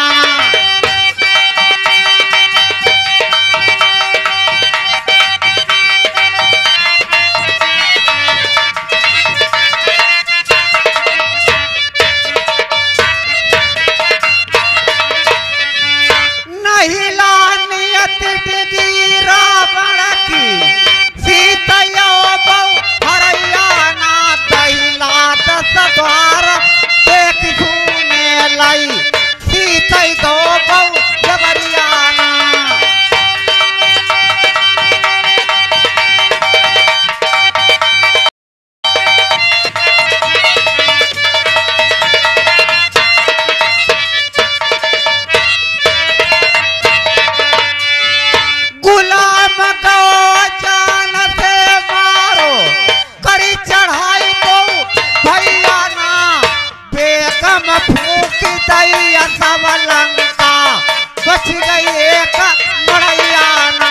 नहीं लानियत डिगी रावण की सीतयो बहु हरैयाना। दहिला दस द्वार देख सुने लाई सीतई दो बहु जबरियाना। गुलाम को जान से मारो करी चढ़ाई तो भैया ना। बेगम फूक दैया सब लंका बच गई एक मड़ैया ना।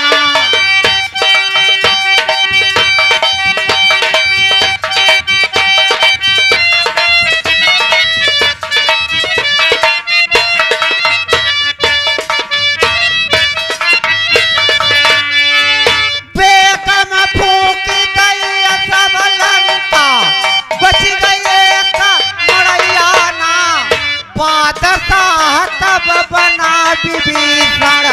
बेगम फूक दैया सब लंका बच गई एक मड़ैया ना। बादशाह तब बना विभीषण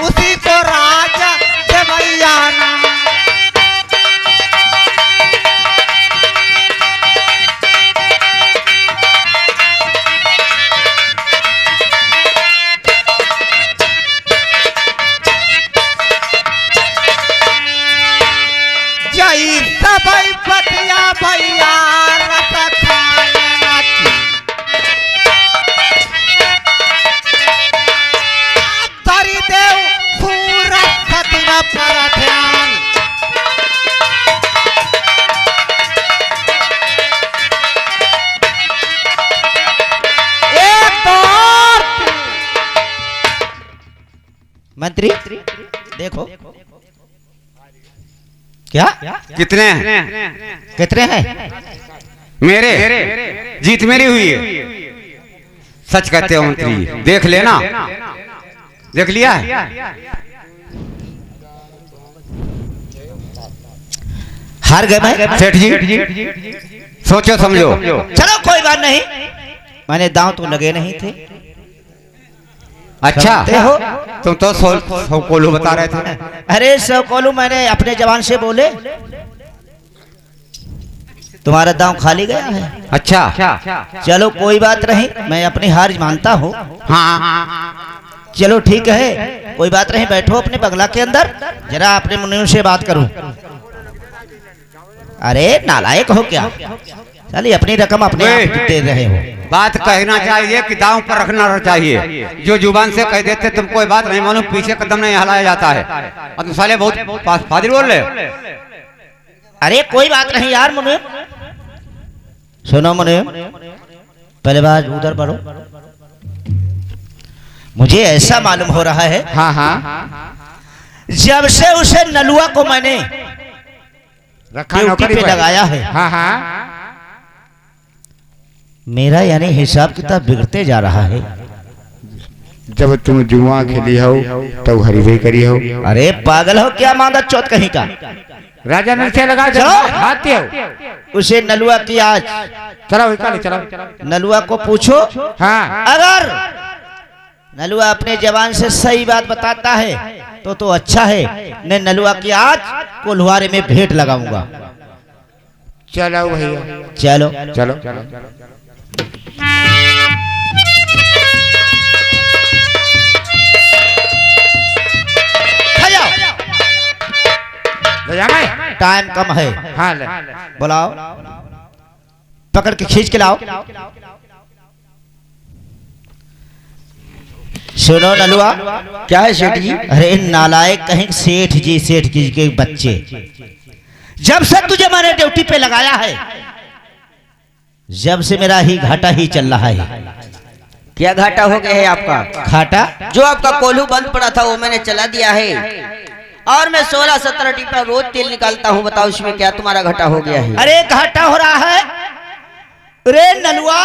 उसी को राजा जबरियाना। जई सबई पतिया भैया रस खाए नाती। तरी देव सूरत सतिन पर ध्यान। एक और
मंत्री देखो क्या
कितने हैं?
कितने हैं?
मेरे जीत मेरी हुई है। सच कहते हो मंत्री, देख लेना। देख लिया है?
हार गए मैं
सेठ जी सोचो समझो।
चलो कोई बात नहीं, मैंने दांव तो लगे नहीं थे।
अच्छा
समझते हो?
तुम तो सौ कोलू बता रहे थे।
अरे सौ कोलू मैंने अपने जवान से बोले। तुम्हारा दांव खाली गया है।
अच्छा
चलो कोई बात नहीं, मैं अपनी हार मानता हूँ।
हाँ
चलो ठीक है, कोई बात नहीं, बैठो अपने बंगला के अंदर, जरा अपने मुनियों से बात करूं। अरे नालायक हो क्या? चलिए अपनी रकम अपने आप दे रहे हो।
बात कहना चाहिए कि दांव पर रखना चाहिए। जो जुबान से कह देते तुम कोई बात नहीं मालूम, पीछे कदम नहीं हिलाया जाता है। और तुम साले बहुत फादिल बोल रहे हो।
अरे कोई बात नहीं यार मुनिम, सुनो मुनिम, पहले बात उधर बढ़ो। मुझे ऐसा मालूम हो रहा है,
हाँ हाँ,
जब से उसे नलुआ को मैंने
रखा
ड्यूटी
नौकरी
पे
पर
लगाया है,
हाँ हाँ,
मेरा यानी हिसाब किताब बिगड़ते जा रहा है।
जब तुम जुआ खेली हो तो हरी भी करी हो।
अरे पागल हो क्या मांदा चौथ कहीं का?
राजा नृत्य लगा
चलो।
आते हो।
उसे नलुआ की आज
चलो चलो
नलुआ को पूछो,
हाँ
अगर नलुआ अपने जवान से सही बात बताता है तो अच्छा है, मैं नलुआ की आज कोल्हारे में भेंट लगाऊंगा।
चलो भैया
चलो
चलो।
बजा मैं।
टाइम कम है।
हाँ ले।
बुलाओ, पकड़ के खींच के लाओ। सुनो नलुआ।
क्या है सेठ जी?
अरे नालायक कहीं सेठ जी के बच्चे, जब से तुझे मैंने ड्यूटी पे लगाया है, जब से मेरा ही घाटा ही चल रहा है।
क्या घाटा हो गया है आपका?
घाटा?
जो आपका कोल्हू बंद पड़ा था वो मैंने चला दिया है, और मैं 16-17 टीपा रोज तेल निकालता हूँ। बताओ इसमें क्या तुम्हारा घाटा हो गया है?
अरे घाटा हो रहा है। अरे नलुआ,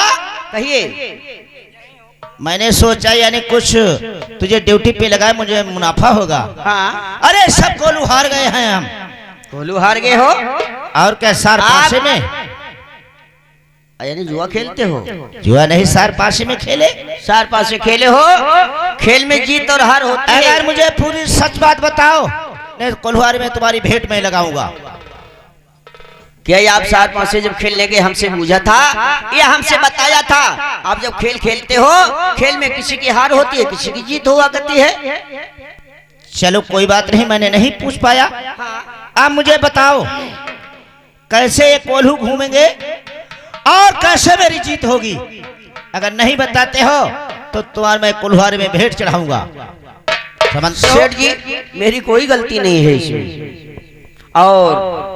कहिए।
मैंने सोचा यानी कुछ तुझे ड्यूटी पे लगाए मुझे मुनाफा होगा।
हाँ।
अरे सब कोल्हू हार गए हैं हम।
कोल्हू हार गए हो?
और क्या सार पासे में?
यानी जुआ खेलते हो?
जुआ नहीं, सार पासे में खेले।
सार पासे खेले हो? खेल में जीत और हार होती है।
अगर मुझे पूरी सच बात बताओ, नहीं कोल्हार में तुम्हारी भेंट में लगाऊंगा।
क्या ये आप सार पासे जब खेलने के हमसे पूछा था या हमसे बताया था? आप जब खेल खेलते हो, खेल में किसी की हार होती है, किसी की जीत हुआ करती है।
चलो कोई बात नहीं, मैंने नहीं पूछ पाया। अब मुझे बताओ कैसे ये कोल्हू घूमेंगे और कैसे मेरी जीत होगी? अगर नहीं बताते हो तो तुम्हारे मैं कोल्हार में भेंट चढ़ाऊंगा। समझते हो?
सेठ जी, मेरी कोई गलती नहीं है इसमें। और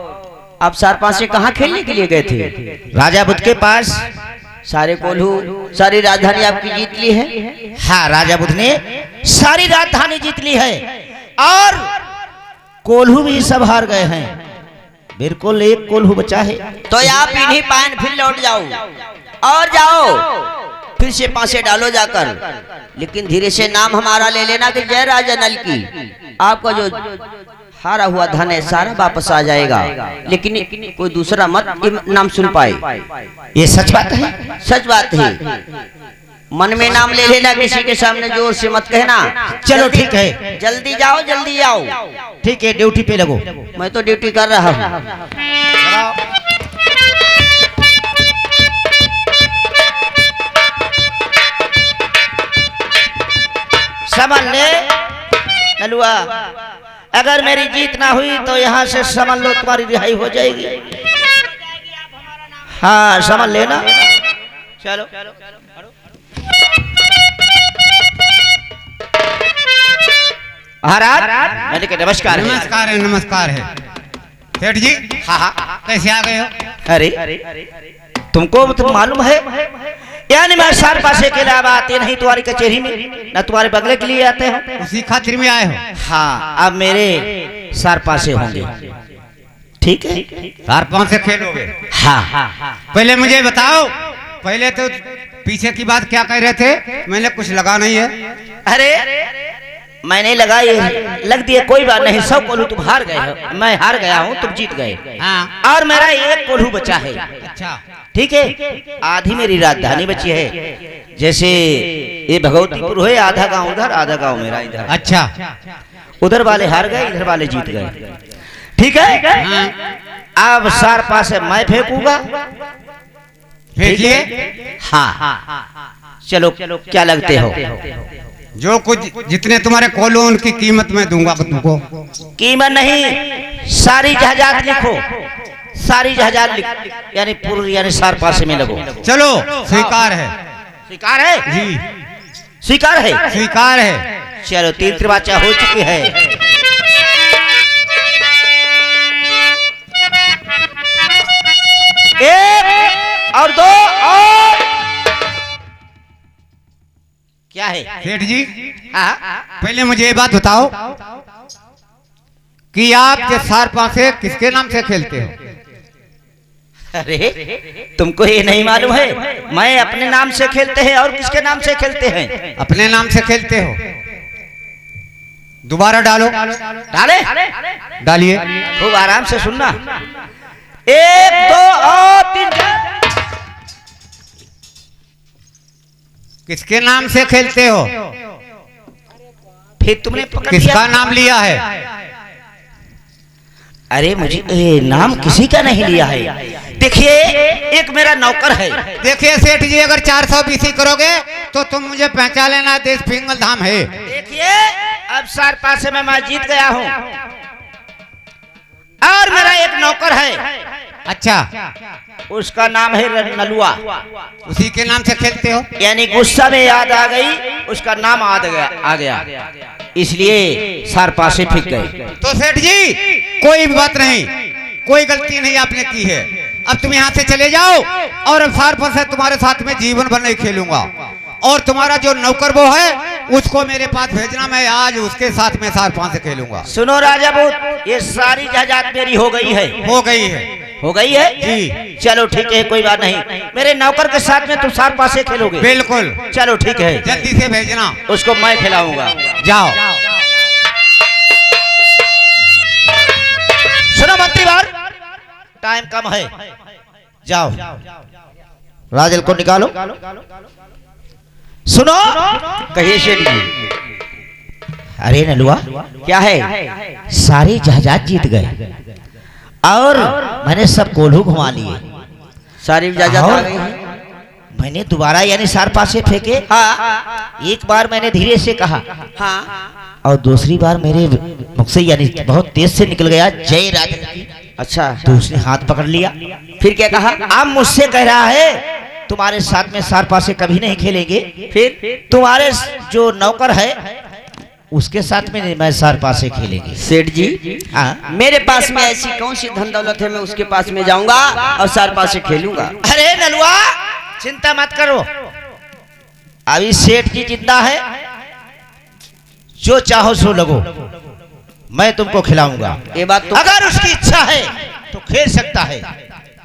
आप सार पासे कहाँ खेलने के लिए गए थे?
राजा बुद्ध के पास।
सारे कोल्हू, सारी राजधानी आपकी जीत ली है?
हाँ, राजा बुद्ध ने सारी राजधानी जीत ली है और कोल्हू भी सब हार गए हैं। बिल्कुल एक कोल्हू बचा है।
तो आप इन्हीं पान फिर लौट जाओ और जाओ, फिर से पासे डालो जाकर, लेकिन धीरे से नाम हमारा ले लेना कि जय राजा नल की। आपका जो हारा हुआ धन है सारा वापस आ जाएगा, लेकिन कोई दूसरा मत नाम सुन पाए।
ये सच बात है?
सच बात है। मन में नाम ले लेना, किसी के सामने जोर से मत कहना।
चलो ठीक है,
जल्दी जाओ, जल्दी आओ।
ठीक है, ड्यूटी पे लगो।
मैं तो ड्यूटी कर रहा हूँ।
समझ ले नलुआ, अगर मेरी जीत ना हुई तो यहाँ से समझ लो तुम्हारी रिहाई हो जाएगी। हाँ समझ लेना। चलो महाराज, मैंने कहा नमस्कार।
नमस्कार है, नमस्कार है सेठ जी।
हाँ हाँ,
कैसे आ गए हो?
अरे तुमको तो मालूम है, यानी मैं सार पासे के अलावा आते नहीं तुम्हारी कचहरी में, न तुम्हारे बगले के लिए आते हैं।
उसी खातिर में आए हो?
हाँ, अब मेरे सार पासे होंगे। ठीक है,
सार पांच से खेलोगे?
हाँ।
पहले मुझे बताओ, पहले तो पीछे की बात क्या कह रहे थे? मैंने कुछ लगा नहीं है।
अरे मैंने लगाई, लग दिए, कोई बात नहीं। सब कोल्हू तुम हार गए हो, मैं हार गया हूँ, तुम जीत गए।
हाँ।
और मेरा एक कोल्हू बचा है।
अच्छा,
ठीक है, आधी मेरी राजधानी बची है। जैसे ये भगवतीपुर है, आधा गांव उधर, आधा गांव मेरा इधर।
अच्छा।
उधर वाले हार गए, इधर वाले जीत गए। ठीक है।
हाँ।
अब सार पासे मैं फेंकूंगा।
फेंकिए।
हाँ, चलो क्या लगते हो?
जो कुछ जितने तुम्हारे कोल्हू उनकी कीमत मैं दूंगा तुमको।
कीमत नहीं, सारी जहाजात लिखो, सारी जहाजात लिख, यानी पूर्व यानी सार पासे में लगो।
चलो, स्वीकार है।
स्वीकार है
जी,
स्वीकार है,
स्वीकार है।
चलो तीन त्रिवाचा हो चुकी है। एक और दो और क्या है
सेठ जी,
हाँ?
पहले मुझे ये बात बताओ कि आप जो सार पासे किसके नाम से खेलते हो?
अरे तुमको ये नहीं मालूम है, मैं अपने नाम से खेलते हैं और किसके नाम से खेलते हैं?
अपने नाम से खेलते हो। दोबारा डालो।
डाले,
डालिए।
खूब आराम से सुनना। एक दो और तीन।
किसके नाम से खेलते हो?
फिर तुमने पकड़
किसका
लिया?
नाम लिया है?
अरे मुझे नाम किसी का नहीं लिया है। देखिए, एक मेरा नौकर है।
देखिए सेठ जी, अगर 420 करोगे तो तुम मुझे पहचान लेना, देश पिंगल धाम है।
देखिए, अब सार पासे में मैं जीत गया हूँ। नौकर है,
अच्छा,
उसका नाम है नलुआ।
उसी के नाम से खेलते हो?
यानी गुस्सा में याद आ गई, उसका नाम आ गया, इसलिए सार पासे फेंक गए।
तो सेठ जी कोई बात नहीं, कोई गलती नहीं आपने की है। अब तुम यहाँ से चले जाओ और अब सार पासे तुम्हारे साथ में जीवन भर नहीं खेलूंगा। और तुम्हारा जो नौकर वो है उसको मेरे पास भेजना, मैं आज उसके साथ में सार पासे खेलूंगा।
सुनो राजा भूत, ये सारी जहाजात मेरी हो गई है।
हो गई है?
हो गई है
जी।
चलो ठीक है, कोई बात नहीं। मेरे नौकर के साथ में तुम सार पासे खेलोगे?
बिल्कुल।
चलो ठीक है,
जल्दी से भेजना,
उसको मैं खिलाऊंगा।
जाओ।
सुनो मंत्रीवार, टाइम कम है, जाओ राजल को निकालो। सुनो,
कहिए सेठ जी।
अरे नलुआ,
क्या है?
सारी जहाजात जीत गए और मैंने सब कोल्हू घुमा लिए।
सारी इजाजत आ गई है।
मैंने दोबारा यानी सार पासे फेंके।
हाँ
एक बार मैंने धीरे से कहा
हाँ।
और दूसरी बार मेरे मुख से यानी बहुत तेज से निकल गया जय राजा।
अच्छा,
तो उसने हाथ पकड़ लिया।
फिर क्या कहा?
अब मुझसे कह रहा है तुम्हारे साथ में सार पासे कभी नहीं खेलेंगे।
फिर
तुम्हारे जो नौकर है उसके साथ में मैं सार पासे खेलेंगे।
सेठ जी,
हाँ।
मेरे पास में ऐसी कौन सी धन दौलत है, मैं उसके पास में जाऊंगा और सार पास से खेलूंगा।
अरे नलुआ, चिंता मत करो, अभी सेठ जी जिंदा है, जो चाहो सो लगो, मैं तुमको खिलाऊंगा।
ये बात तो,
अगर उसकी इच्छा है तो खेल सकता है।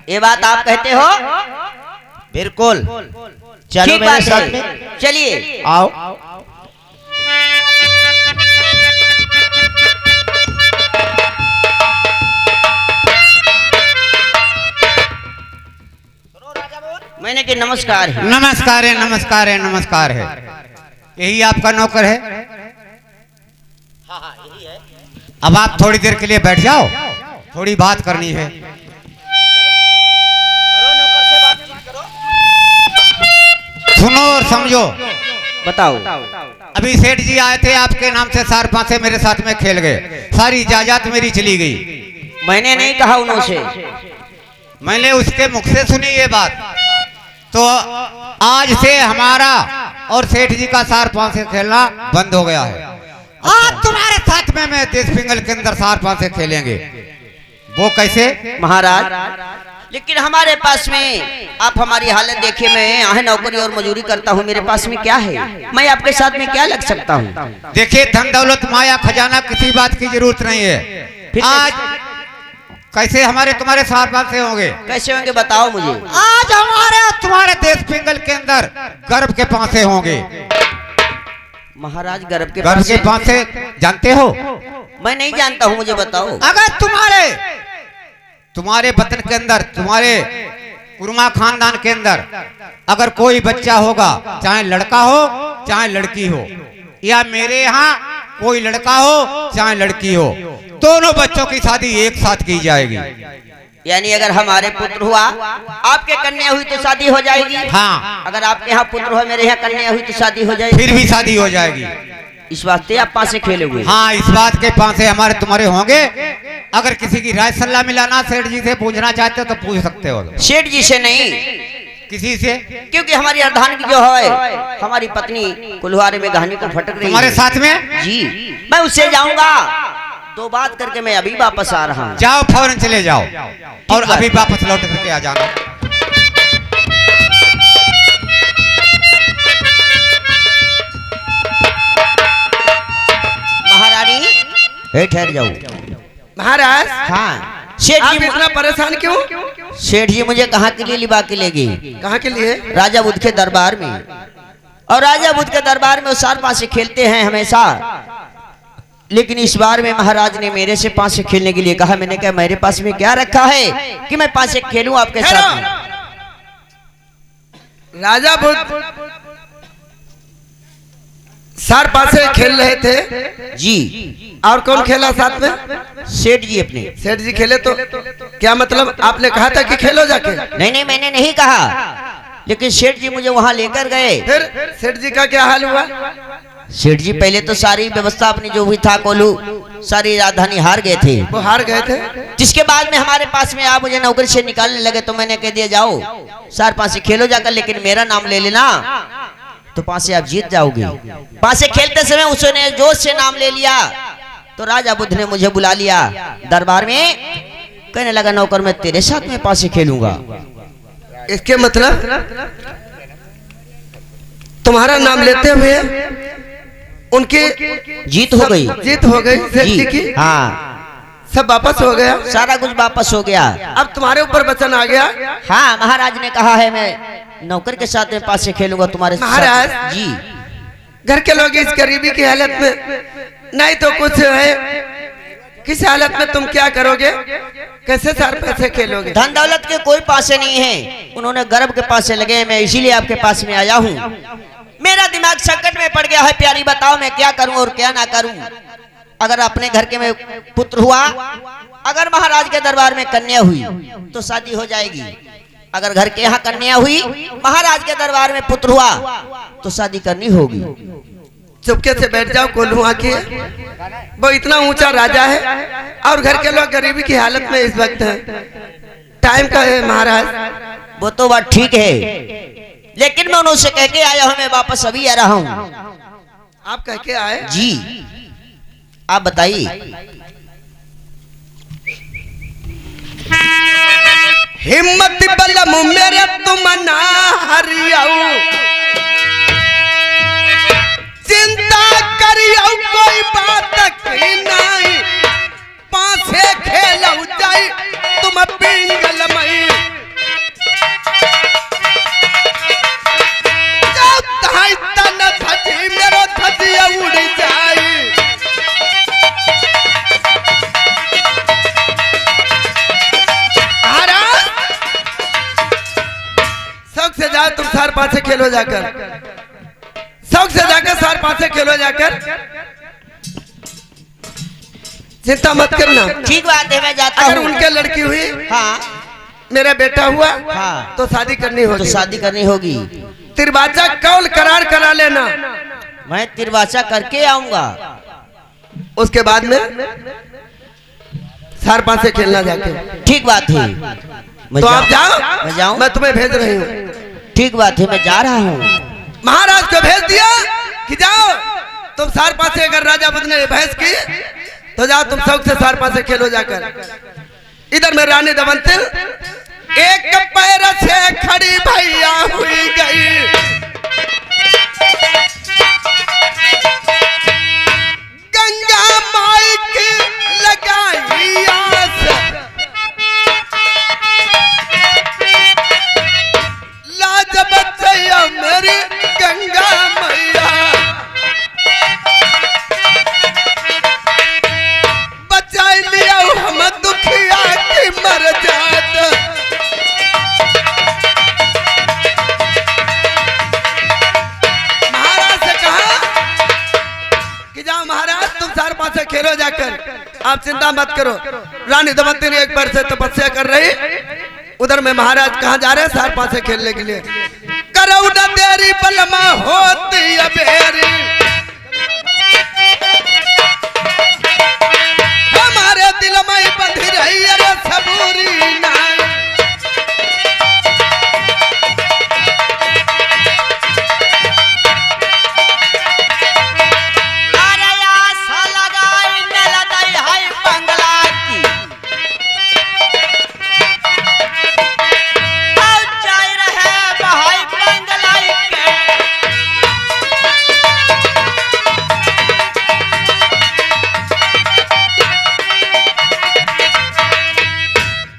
ये बात आप कहते हो?
बिल्कुल, चलो
ठीक
मेरे
बात
साथ
है,
में
चलिए।
आओ।
मैंने कि नमस्कार है।
नमस्कार है, नमस्कार है, नमस्कार है। यही आपका नौकर है? अब आप थोड़ी देर के लिए बैठ जाओ, थोड़ी बात करनी है। सुनो और समझो।
बताओ।
अभी सेठ जी आए थे, आपके नाम से सार पासे मेरे साथ में खेल गए, सारी इजाजत मेरी चली गई।
मैंने नहीं कहा उनसे,
मैंने उसके मुख से सुनी ये बात। तो आज से हमारा और सेठ जी का सार पासे खेलना बंद हो गया है। आज तुम्हारे साथ में मैं देश पिंगल के अंदर सार पासे खेलेंगे। वो कैसे?
महाराज, लेकिन हमारे पास में आप हमारी हालत देखिए, मैं यहाँ है नौकरी और मजदूरी करता हूँ, मेरे पास में क्या है? मैं आपके साथ में क्या लग सकता हूँ?
देखिए, धन दौलत माया खजाना किसी बात की जरूरत नहीं है।
फिर
आज कैसे हमारे तुम्हारे सार पासे होंगे?
कैसे होंगे बताओ मुझे।
आज हमारे और तुम्हारे देश पिंगल के अंदर गर्भ के पासे होंगे।
महाराज, गर्भ के
गर्भ के पासे जानते हो?
मैं नहीं जानता हूँ, मुझे बताओ।
अगर तुम्हारे वतन के अंदर, तुम्हारे कुरमा खानदान के अंदर अगर कोई बच्चा होगा, चाहे लड़का हो चाहे लड़की हो, या मेरे यहाँ कोई लड़का हो चाहे लड़की हो, दोनों बच्चों की शादी एक साथ की जाएगी।
यानी अगर हमारे पुत्र हुआ, आपके कन्या हुई तो शादी हो जाएगी?
हाँ।
अगर आपके यहाँ पुत्र हुआ, मेरे यहाँ कन्या हुई तो शादी हो जाएगी?
फिर भी शादी हो जाएगी।
इस वास्ते आप पासे खेलोगे?
हाँ, इस बात के पासे हमारे तुम्हारे होंगे। अगर किसी की राय सलाह मिलाना, सेठ जी से पूछना चाहते हो तो पूछ सकते हो।
सेठ जी से नहीं,
किसी से?
क्योंकि हमारी अर्धांगिनी जो है, हमारी पत्नी कुल्हारे में गहने को फटक रही
तुम्हारे
है।
साथ में?
जी, मैं उससे जाऊंगा, दो बात करके मैं अभी वापस आ रहा हूँ।
जाओ, फौरन चले जाओ और अभी वापस लौट करके आ जाना।
महारानी, ठहर जाओ।
महाराज,
हाँ
सेठ जी इतना परेशान क्यों?
सेठ जी मुझे कहाँ के लिए लिबा के ले गई?
कहाँ के लिए?
राजा बुद्ध के दरबार में। और राजा बुद्ध के दरबार में वो सार पासे खेलते हैं हमेशा, लेकिन इस बार में महाराज ने मेरे से पासे खेलने के लिए कहा। मैंने कहा मेरे पास में क्या रखा है कि मैं पासे खेलूं आपके साथ में?
राजा बुद्ध सार पासे खेल रहे थे
जी।
और कौन खेला साथ में?
सेठ जी अपने।
सेठ जी खेले तो क्या मतलब? आपने कहा था कि खेलो जाके?
नहीं नहीं, मैंने नहीं कहा, लेकिन सेठ जी मुझे वहां लेकर गए।
फिर सेठ जी का क्या हाल हुआ?
सेठ जी पहले तो सारी व्यवस्था अपनी जो भी था कोलू सारी राजधानी हार गए थे।
वो हार गए थे।
जिसके बाद में हमारे पास में आप मुझे नौकरी से निकालने लगे तो मैंने कह दिया जाओ 4-5 खेलो जाकर, लेकिन मेरा नाम ले लेना तो 5 से आप जीत जाओगे। 5 से खेलते समय उसने जोश से नाम ले लिया तो राजा बुद्ध ने मुझे बुला लिया दरबार में, कहने लगा नौकर मैं तेरे साथ में 5 से खेलूंगा।
इसके मतलब तुम्हारा नाम लेते हुए उनकी
जीत हो गई।
जीत हो गई सेठ जी की।
हाँ,
सब वापस हो गया,
सारा कुछ वापस हो गया।
अब तुम्हारे ऊपर वचन आ गया।
हाँ, महाराज ने कहा है मैं नौकर के साथ में 5 से खेलूंगा तुम्हारे
महाराज
साथ। जी,
घर के लोग इस गरीबी की हालत में नहीं तो कुछ है, किस हालत में तुम क्या करोगे, कैसे 4 पैसे खेलोगे?
धन दौलत के कोई पासे नहीं है, उन्होंने गर्भ के पासे लगे हैं, मैं इसीलिए आपके पास में आया हूँ। मेरा दिमाग संकट में पड़ गया है प्यारी, बताओ मैं क्या करूं और क्या ना करूं। अगर अपने घर के में पुत्र हुआ, अगर महाराज के दरबार में कन्या हुई तो शादी हो जाएगी, अगर घर के यहाँ कन्या हुई महाराज के दरबार में पुत्र हुआ तो शादी करनी होगी।
चुपके से बैठ जाओ कोल्हू आके, वो इतना ऊंचा राजा है और घर के लोग गरीबी की हालत में इस वक्त है। टाइम का है महाराज।
वो तो बात ठीक है, लेकिन मैं उनसे कह के आया हूं, मैं वापस अभी आ रहा हूं।
आप कह के आए?
जी, आप बताइए।
हिम्मत बलम मेरे तुम ना हरियाऊ, चिंता करियो कोई बात की नहीं, 5 से खेलऊ जाई तुम पिंगल मई, तन धजी मेरो धजिया उड़ जाई। शौक से जाओ तुम 4-5 से खेलो जाकर, शौक से जाकर 4-5 से खेलो जाकर, चिंता मत करना।
ठीक बात है, मैं जाता
अगर
हूँ।
उनके लड़की हुई,
हाँ,
मेरा बेटा हुआ,
हाँ,
तो शादी करनी
तो
होगी।
शादी करनी होगी।
तिरबाचा कौल करार करा लेना,
मैं तिरबाचा करके आऊंगा।
उसके बाद में 4-5 से खेलना जाके।
ठीक बात है, मैं
तो आप
जाऊं?
जाओ,
मैं जाऊं?
मैं तुम्हें भेज रही हूँ।
ठीक बात है, मैं जा रहा हूँ।
महाराज को भेज दिया कि जाओ तुम 4-5 से, अगर राजा बुद्ध ने बहस की तो जाओ तुम शौक से 4-5 से खेलो जाकर। इधर में रानी दमंतिल एक पैर से खड़ी भैया हुई गई, गंगा माई की लगाई आस, लाज बचैया मेरी गंगा मैया, बचा लिया हम दुखिया की मर जात। महाराज से कहा कि जाओ महाराज तुम 4-5 से खेलो जाकर, आप चिंता मत करो। रानी दमयंती ने एक बार से तपस्या कर रही, उधर में महाराज कहाँ जा रहे हैं 4-5 से खेलने के लिए। करो न तेरी बलमा होती अबेरी, हमारे दिल में बंधी रही अरे सबूरी नाई।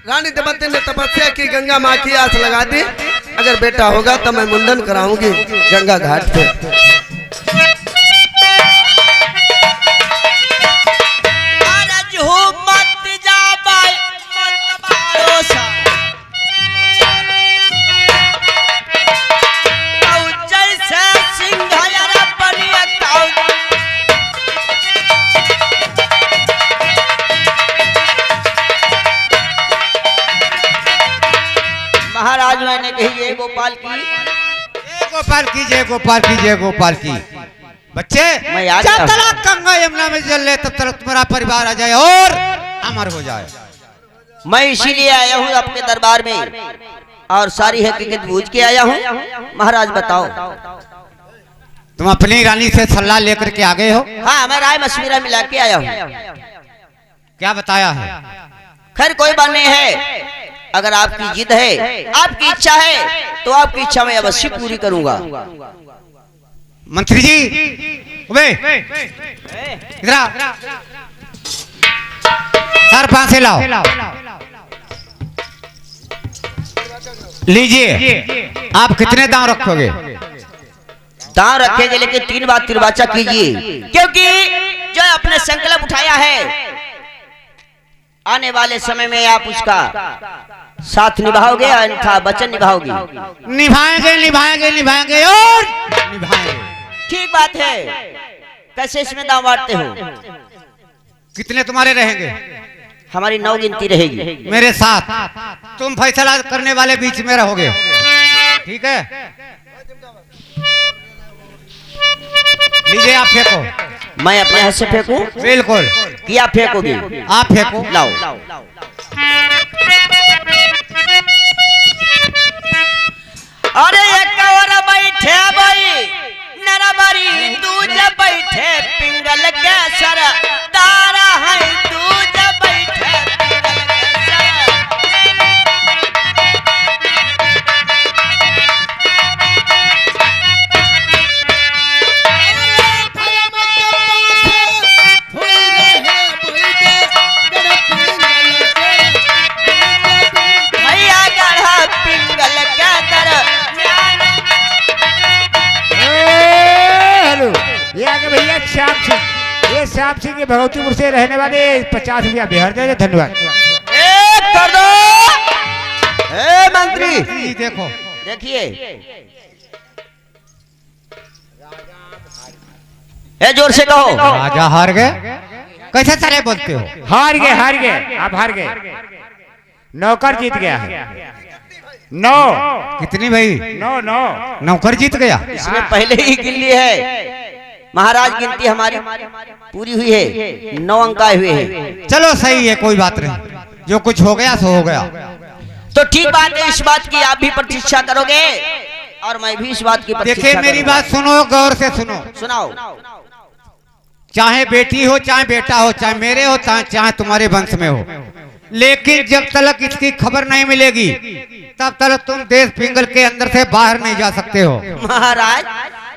रानी दमयंती ने तपस्या की, गंगा माँ की आस लगा दी, अगर बेटा होगा तो मैं मुंडन कराऊंगी गंगा घाट पे।
महाराज मैंने कही जय गोपाल की,
जय गोपाल की, जय गोपाल की, जय गोपाल की। बच्चे
मैं आ
जब
गया
तक गंगा यमुना में जल ले तब तक तुम्हारा परिवार आ जाए और अमर हो जाए।
मैं इसीलिए आया हूँ आपके दरबार में और सारी हकीकत पूछ के आया हूँ। महाराज बताओ।
तुम अपनी रानी से सलाह लेकर के आ गए हो?
हाँ, मैं राय मशविरा मिला के आया हूँ।
क्या बताया है?
खैर कोई बात नहीं है, अगर आपकी जिद है, आपकी इच्छा है, तो आपकी इच्छा मैं अवश्य पूरी करूंगा।
मंत्री जी इधर आओ। सर फांसे लाओ। लीजिए। आप कितने दांव रखोगे?
दांव रखेंगे, लेकिन 3 बार तिरवाचा कीजिए, क्योंकि जो अपने संकल्प उठाया है आने वाले समय में आप उसका साथ निभाओगे, अन्यथा वचन निभाओगे।
निभाएंगे निभाएंगे निभाएंगे और निभाएंगे।
ठीक बात है। कैसे इसमें दांव बांटते हो?
कितने तुम्हारे रहेंगे?
हमारी 9 गिनती रहेगी।
मेरे साथ तुम फैसला करने वाले बीच में रहोगे, ठीक है? लीजिए, आप फेंको।
मैं अपने हाथ से फेंकूं?
बिल्कुल।
कि आप फेंकोगे?
आप फेंको।
लाओ। अरे एक और बैठे भाई नरबरी, दूज बैठे पिंगल के सर तारा है, दूज बैठे पिंगल के सर। भैया गढ़ा पिंगल के दर।
हेलो, ये आगे भैया श्याम सिंह, ये श्याम सिंह के भगवतीपुर से रहने वाले 50 रुपया बिहार दे। धन्यवाद।
कर दो। ए मंत्री
जी देखो,
देखिए, ए जोर से कहो।
राजा हार गए। कैसे सारे बोलते हो?
हार गए, आप हार गए। नौकर जीत गया है। 9
कितनी भाई?
9
नौकर जीत गया।
इसमें पहले ही गिन ली है महाराज, गिनती हमारी पूरी हुई है, 9 अंक आए हुए हैं।
चलो सही है, कोई बात नहीं, जो कुछ हो गया सो हो गया।
तो ठीक बात है, इस बात की आप भी प्रतीक्षा करोगे और मैं भी इस बात की प्रतीक्षा
देखिए मेरी बात सुनो, गौर से सुनो।
सुनाओ।
चाहे बेटी हो, चाहे बेटा हो, चाहे मेरे हो, चाहे तुम्हारे वंश में हो, लेकिन जब तक इसकी खबर नहीं मिलेगी तब तक तुम देश पिंगल के अंदर से बाहर नहीं जा सकते हो।
महाराज,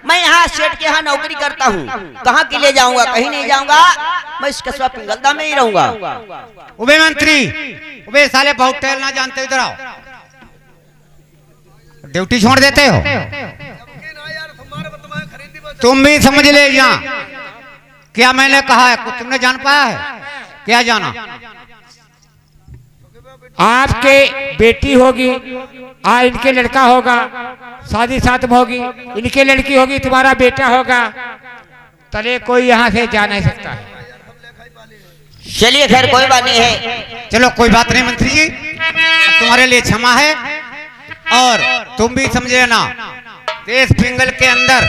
मैं यहाँ सेठ के यहाँ नौकरी करता हूँ, कहाँ के लिए जाऊंगा? कहीं नहीं जाऊंगा, मैं इस कस्बा पिंगलदा में ही रहूंगा।
उबे मंत्री, उबे साले बहुत टहल ना जानते, इधर आओ। ड्यूटी छोड़ देते हो? तुम भी समझ ले यहाँ, क्या मैंने कहा है? कुछ तुमने जान पाया है? क्या जाना?
आपके बेटी होगी, इनके लड़का होगा, शादी साथ में होगी, इनके लड़की होगी, तुम्हारा बेटा होगा, तले कोई यहाँ से जा नहीं सकता है।
चलिए खैर कोई बात नहीं है।
चलो कोई बात नहीं मंत्री जी, तुम्हारे लिए क्षमा है। और तुम भी समझ लेना, देश पिंगल के अंदर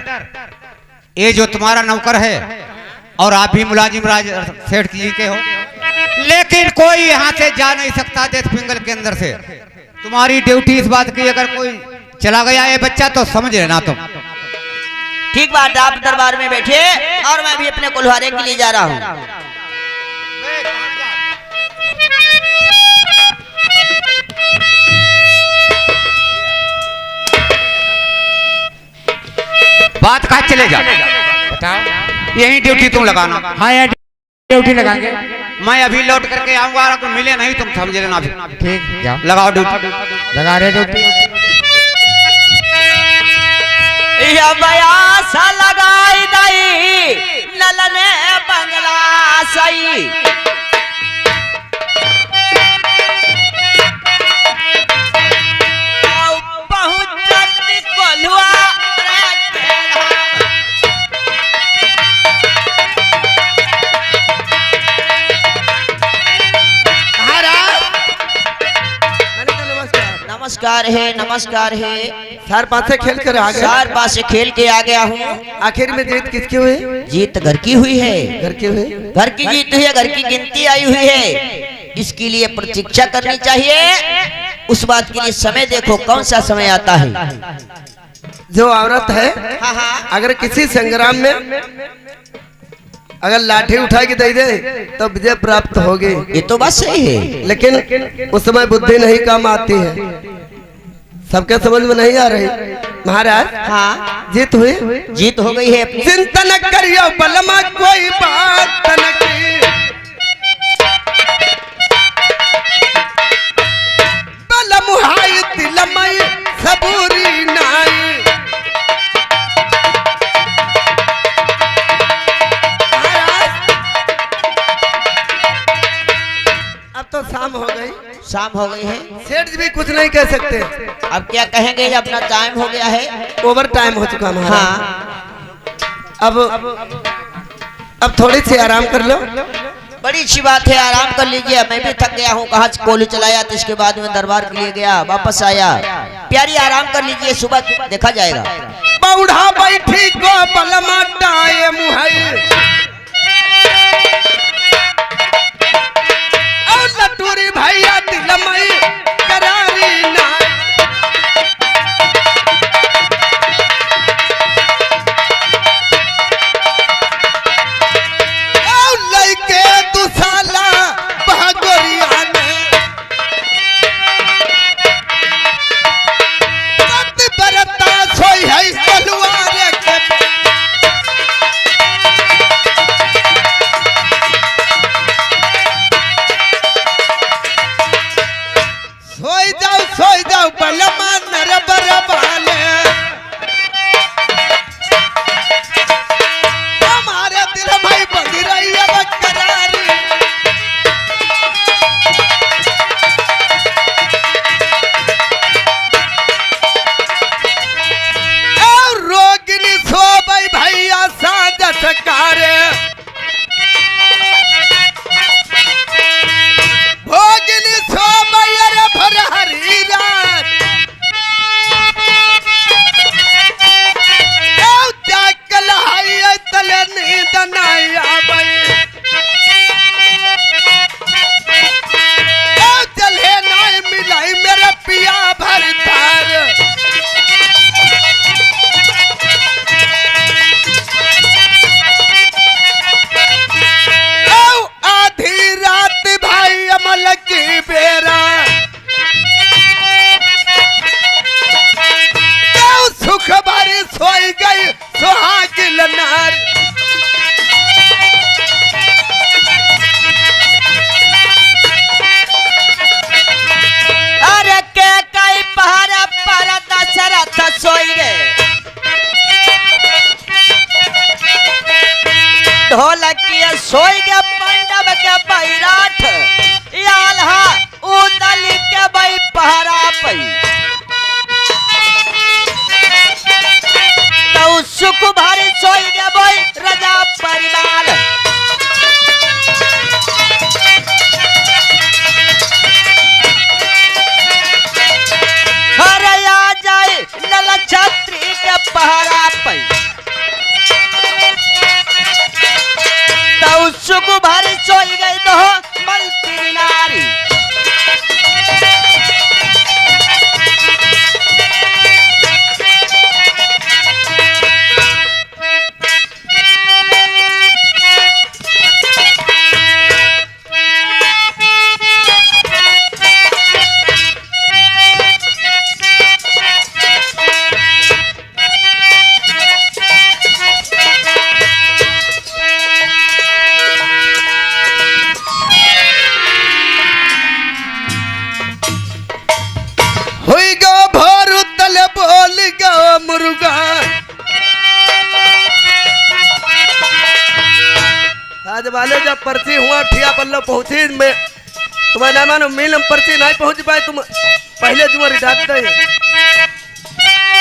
ये जो तुम्हारा नौकर है और आप भी मुलाजिम राज सेठ जी के हो, लेकिन कोई यहाँ से जा नहीं सकता देश पिंगल के अंदर से। तुम्हारी ड्यूटी इस बात की, अगर कोई चला गया ये बच्चा तो समझ लेना तुम।
ठीक बात, आप दरबार में बैठिए और मैं भी अपने कुल्हारे के लिए जा रहा हूँ।
बात कहाँ चले जा?
बताओ।
यही ड्यूटी तुम लगाना।
हाँ, यहाँ ड्यूटी लगाएंगे।
मैं अभी लौट करके आऊंगा, अगर मिले नहीं तुम समझ लेना।
ठीक, जाओ
लगाओ ड्यूटी।
लगा रहे ड्यूटी।
या बयासा लगाई दई नलने बंगला सई, बहुत जल्दी कोल्हुआ नमस्कार है, नमस्कार है।
सार पास से खेल कर आ गया।
चार पास से खेल के आ गया हूँ।
आखिर में जीत किसकी हुई?
जीत घर की हुई है।
घर की हुई?
घर की जीत हुई है, घर की गिनती आई हुई है। इसके लिए प्रतीक्षा करनी चाहिए। उस बात के लिए समय देखो कौन सा समय आता है।
जो औरत है
हाँ हाँ,
अगर किसी संग्राम में अगर लाठी उठा के दे दे तो विजय प्राप्त होगी।
ये तो बात सही है।
लेकिन उस समय बुद्धि नहीं काम आती है, सबके समझ में नहीं आ रही। महाराज
हाँ,
जीत हुई?
जीत हो गई है अपनी।
चिंता न करियो बलमा कोई बात न की, बलम हाय दिलमय सबूरी नाई। अब तो शाम हो गई।
शाम हो गई है।
सेठ जी भी कुछ नहीं कह सकते।
अब क्या कहेंगे, अपना टाइम हो गया है।
ओवर टाइम हो चुका महाराज।
हाँ,
अब थोड़ी सी आराम कर लो।
बड़ी अच्छी बात है, आराम कर लीजिए। मैं भी थक गया हूँ, कहाँ कोली चलाया तो इसके बाद में दरबार के लिए गया, वापस आया। प्यारी आराम कर लीजिए, सुबह देखा जाएगा।
बौढ़ा बैठी को बलमा टाइम है, और लटूरी भैया दिलमई करारी ना। और लइके दुसाला बहगोरिया ने सत बरता सोई है बलुआरे के। सोई जाओ बलमा नर बरबाले, हमारे दिल में बंधी रही है बकरारी। और रोगिनी सो भाई भैया साझा सकारे, भोगिनी सो भैया भर हरी रात। जाकल हाई तले नींद नहीं आबई, चले नहीं मिलाई मेरा पिया भर थार। आधी रात भाई अमल की बेरा, सुख भरी सोई गई सुहागिल नार।
अरे के कई पहाड़ पर दशरथ सोई गए, ढोलकिया सोई गए पांडव के बैराठ, याल्हा उदली के बई पहरा पई। तो सुख भारी सोई गए बई राजा परिवार। हर आ जाए नल छत्री के पहरा पई, तो सुख भारी सोई गई दो मंत्री नारी।
हुई गो भोर तले बोल गो मुर्गा, आज वाले जब पर्ची हुआ ठिया पल्लो पहुंची में तुम्हारे ना मानो मिल में पर्ची नहीं पहुंच पाए, तुम पहले तुम्हारी डांट दे।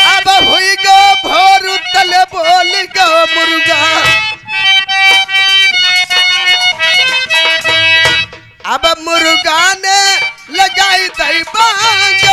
अब हुई गो भोर तले बोल गो मुर्गा, अब मुर्गा ने लगाई दई बांग।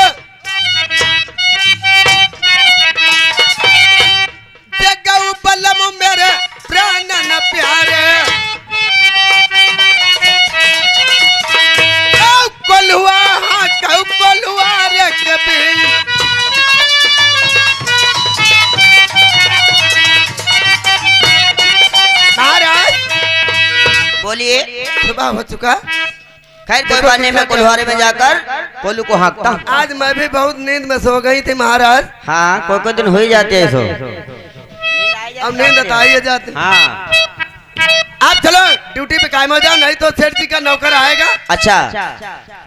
हो चुका।
खैर कोई बात नहीं, मैं कोल्हारे में जाकर कोलू को हाँकता हूँ।
आज मैं भी बहुत नींद में सो गई थी महाराज।
हाँ कोई कोई दिन हो ही जाते हैं सो।
अब नींद बताइए जाती।
हाँ
आप चलो ड्यूटी पे कायम हो जाओ, नहीं तो सेठ जी का नौकर आएगा।
अच्छा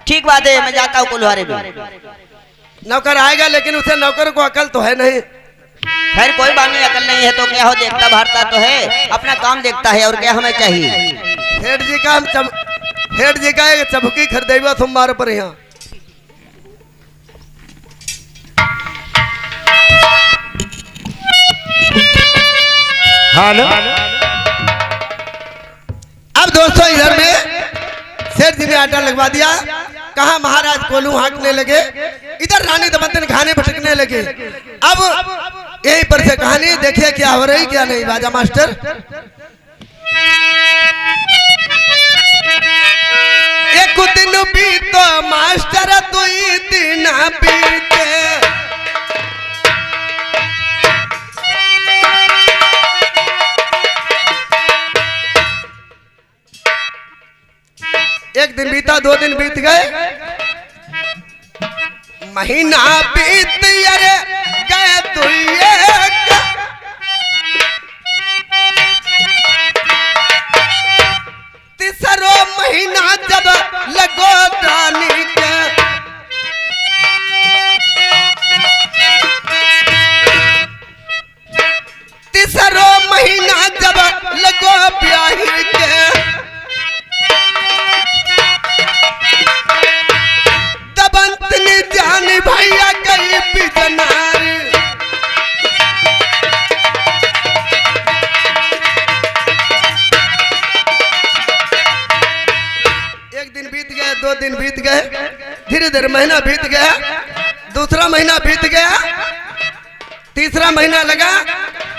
ठीक बात है, मैं जाता हूँ कोल्हारे में।
नौकर आएगा लेकिन उसे नौकर को अकल तो है नहीं।
खैर कोई बात नहीं, अकल नहीं है तो क्या हो, देखता भारता तो है, अपना काम देखता है और क्या हमें चाहिए।
सेठ जी का सेठ जी का एक चबुकी खरीदेगा सोमवार पर यहाँ।
हेलो
अब दोस्तों इधर में सेठ जी ने आटा लगवा दिया। कहा महाराज कोलू हाँकने लगे, इधर रानी दमंतन खाने भटकने लगे। अब यहीं पर से कहानी देखिए क्या हो रही क्या नहीं। बाजा मास्टर एक दिन बीतो मास्टर दुई दिन बीते। एक दिन बीता, 2 दिन बीत गए, महीना बीत अरे गए दुई एक। तीसरो महीना जब लगो रानी के, तीसरो महीना जब लगो ब्याही के, दबंतनी जानी भैया गई बिजनारी। एक दिन बीत गया, 2 दिन बीत गए, धीरे धीरे महीना बीत गया, दूसरा महीना बीत गया, तीसरा महीना लगा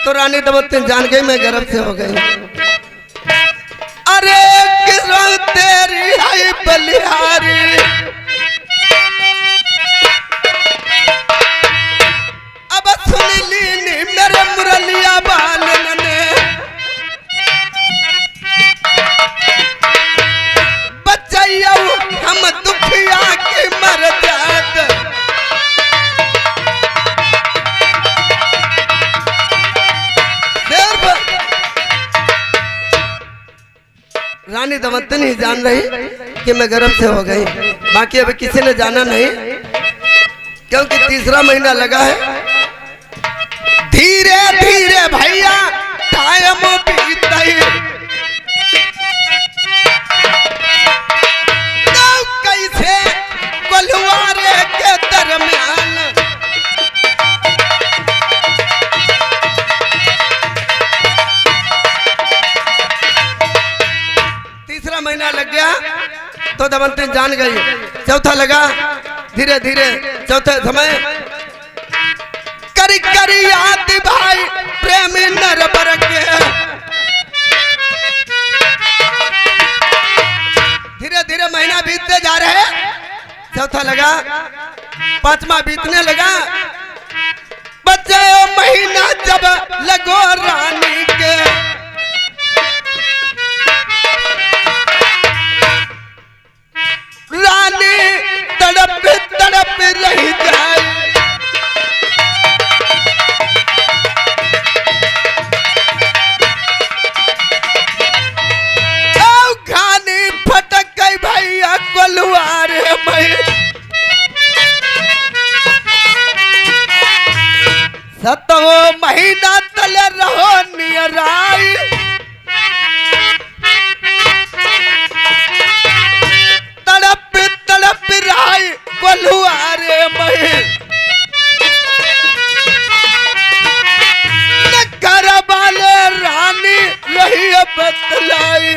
तो रानी दबंतन जान गई मैं गर्भ से हो गई। अरे किरण तेरी है बलिहारी, अब सुन लीनी मेरे मुरलिया बालन ने, बचैया हम दुखिया की मर जात। रानी दमंतन ही जान रही कि मैं गर्भ से हो गई, बाकी अभी किसी ने जाना नहीं, क्योंकि तीसरा महीना लगा है। धीरे धीरे भैया टाइम बीता, कैसे कोल्हारे के दरमियान तीसरा महीना लग गया तो दमंतन जान गई। चौथा लगा, धीरे धीरे चौथे समय करी करी याद भाई प्रेमी नरबर के, धीरे धीरे महीना बीतते जा रहे। चौथा लगा, पांचवा बीतने लगा, बचे महीना जब लगो रानी के, रानी तड़प तड़प रह जाए। घानी फटक गई भैया कोल्हारे में, सतवो महीना तले रहो नियराई। तड़प तड़प राय कोल्हारे में, न घर वाले रानी रही बतलाई।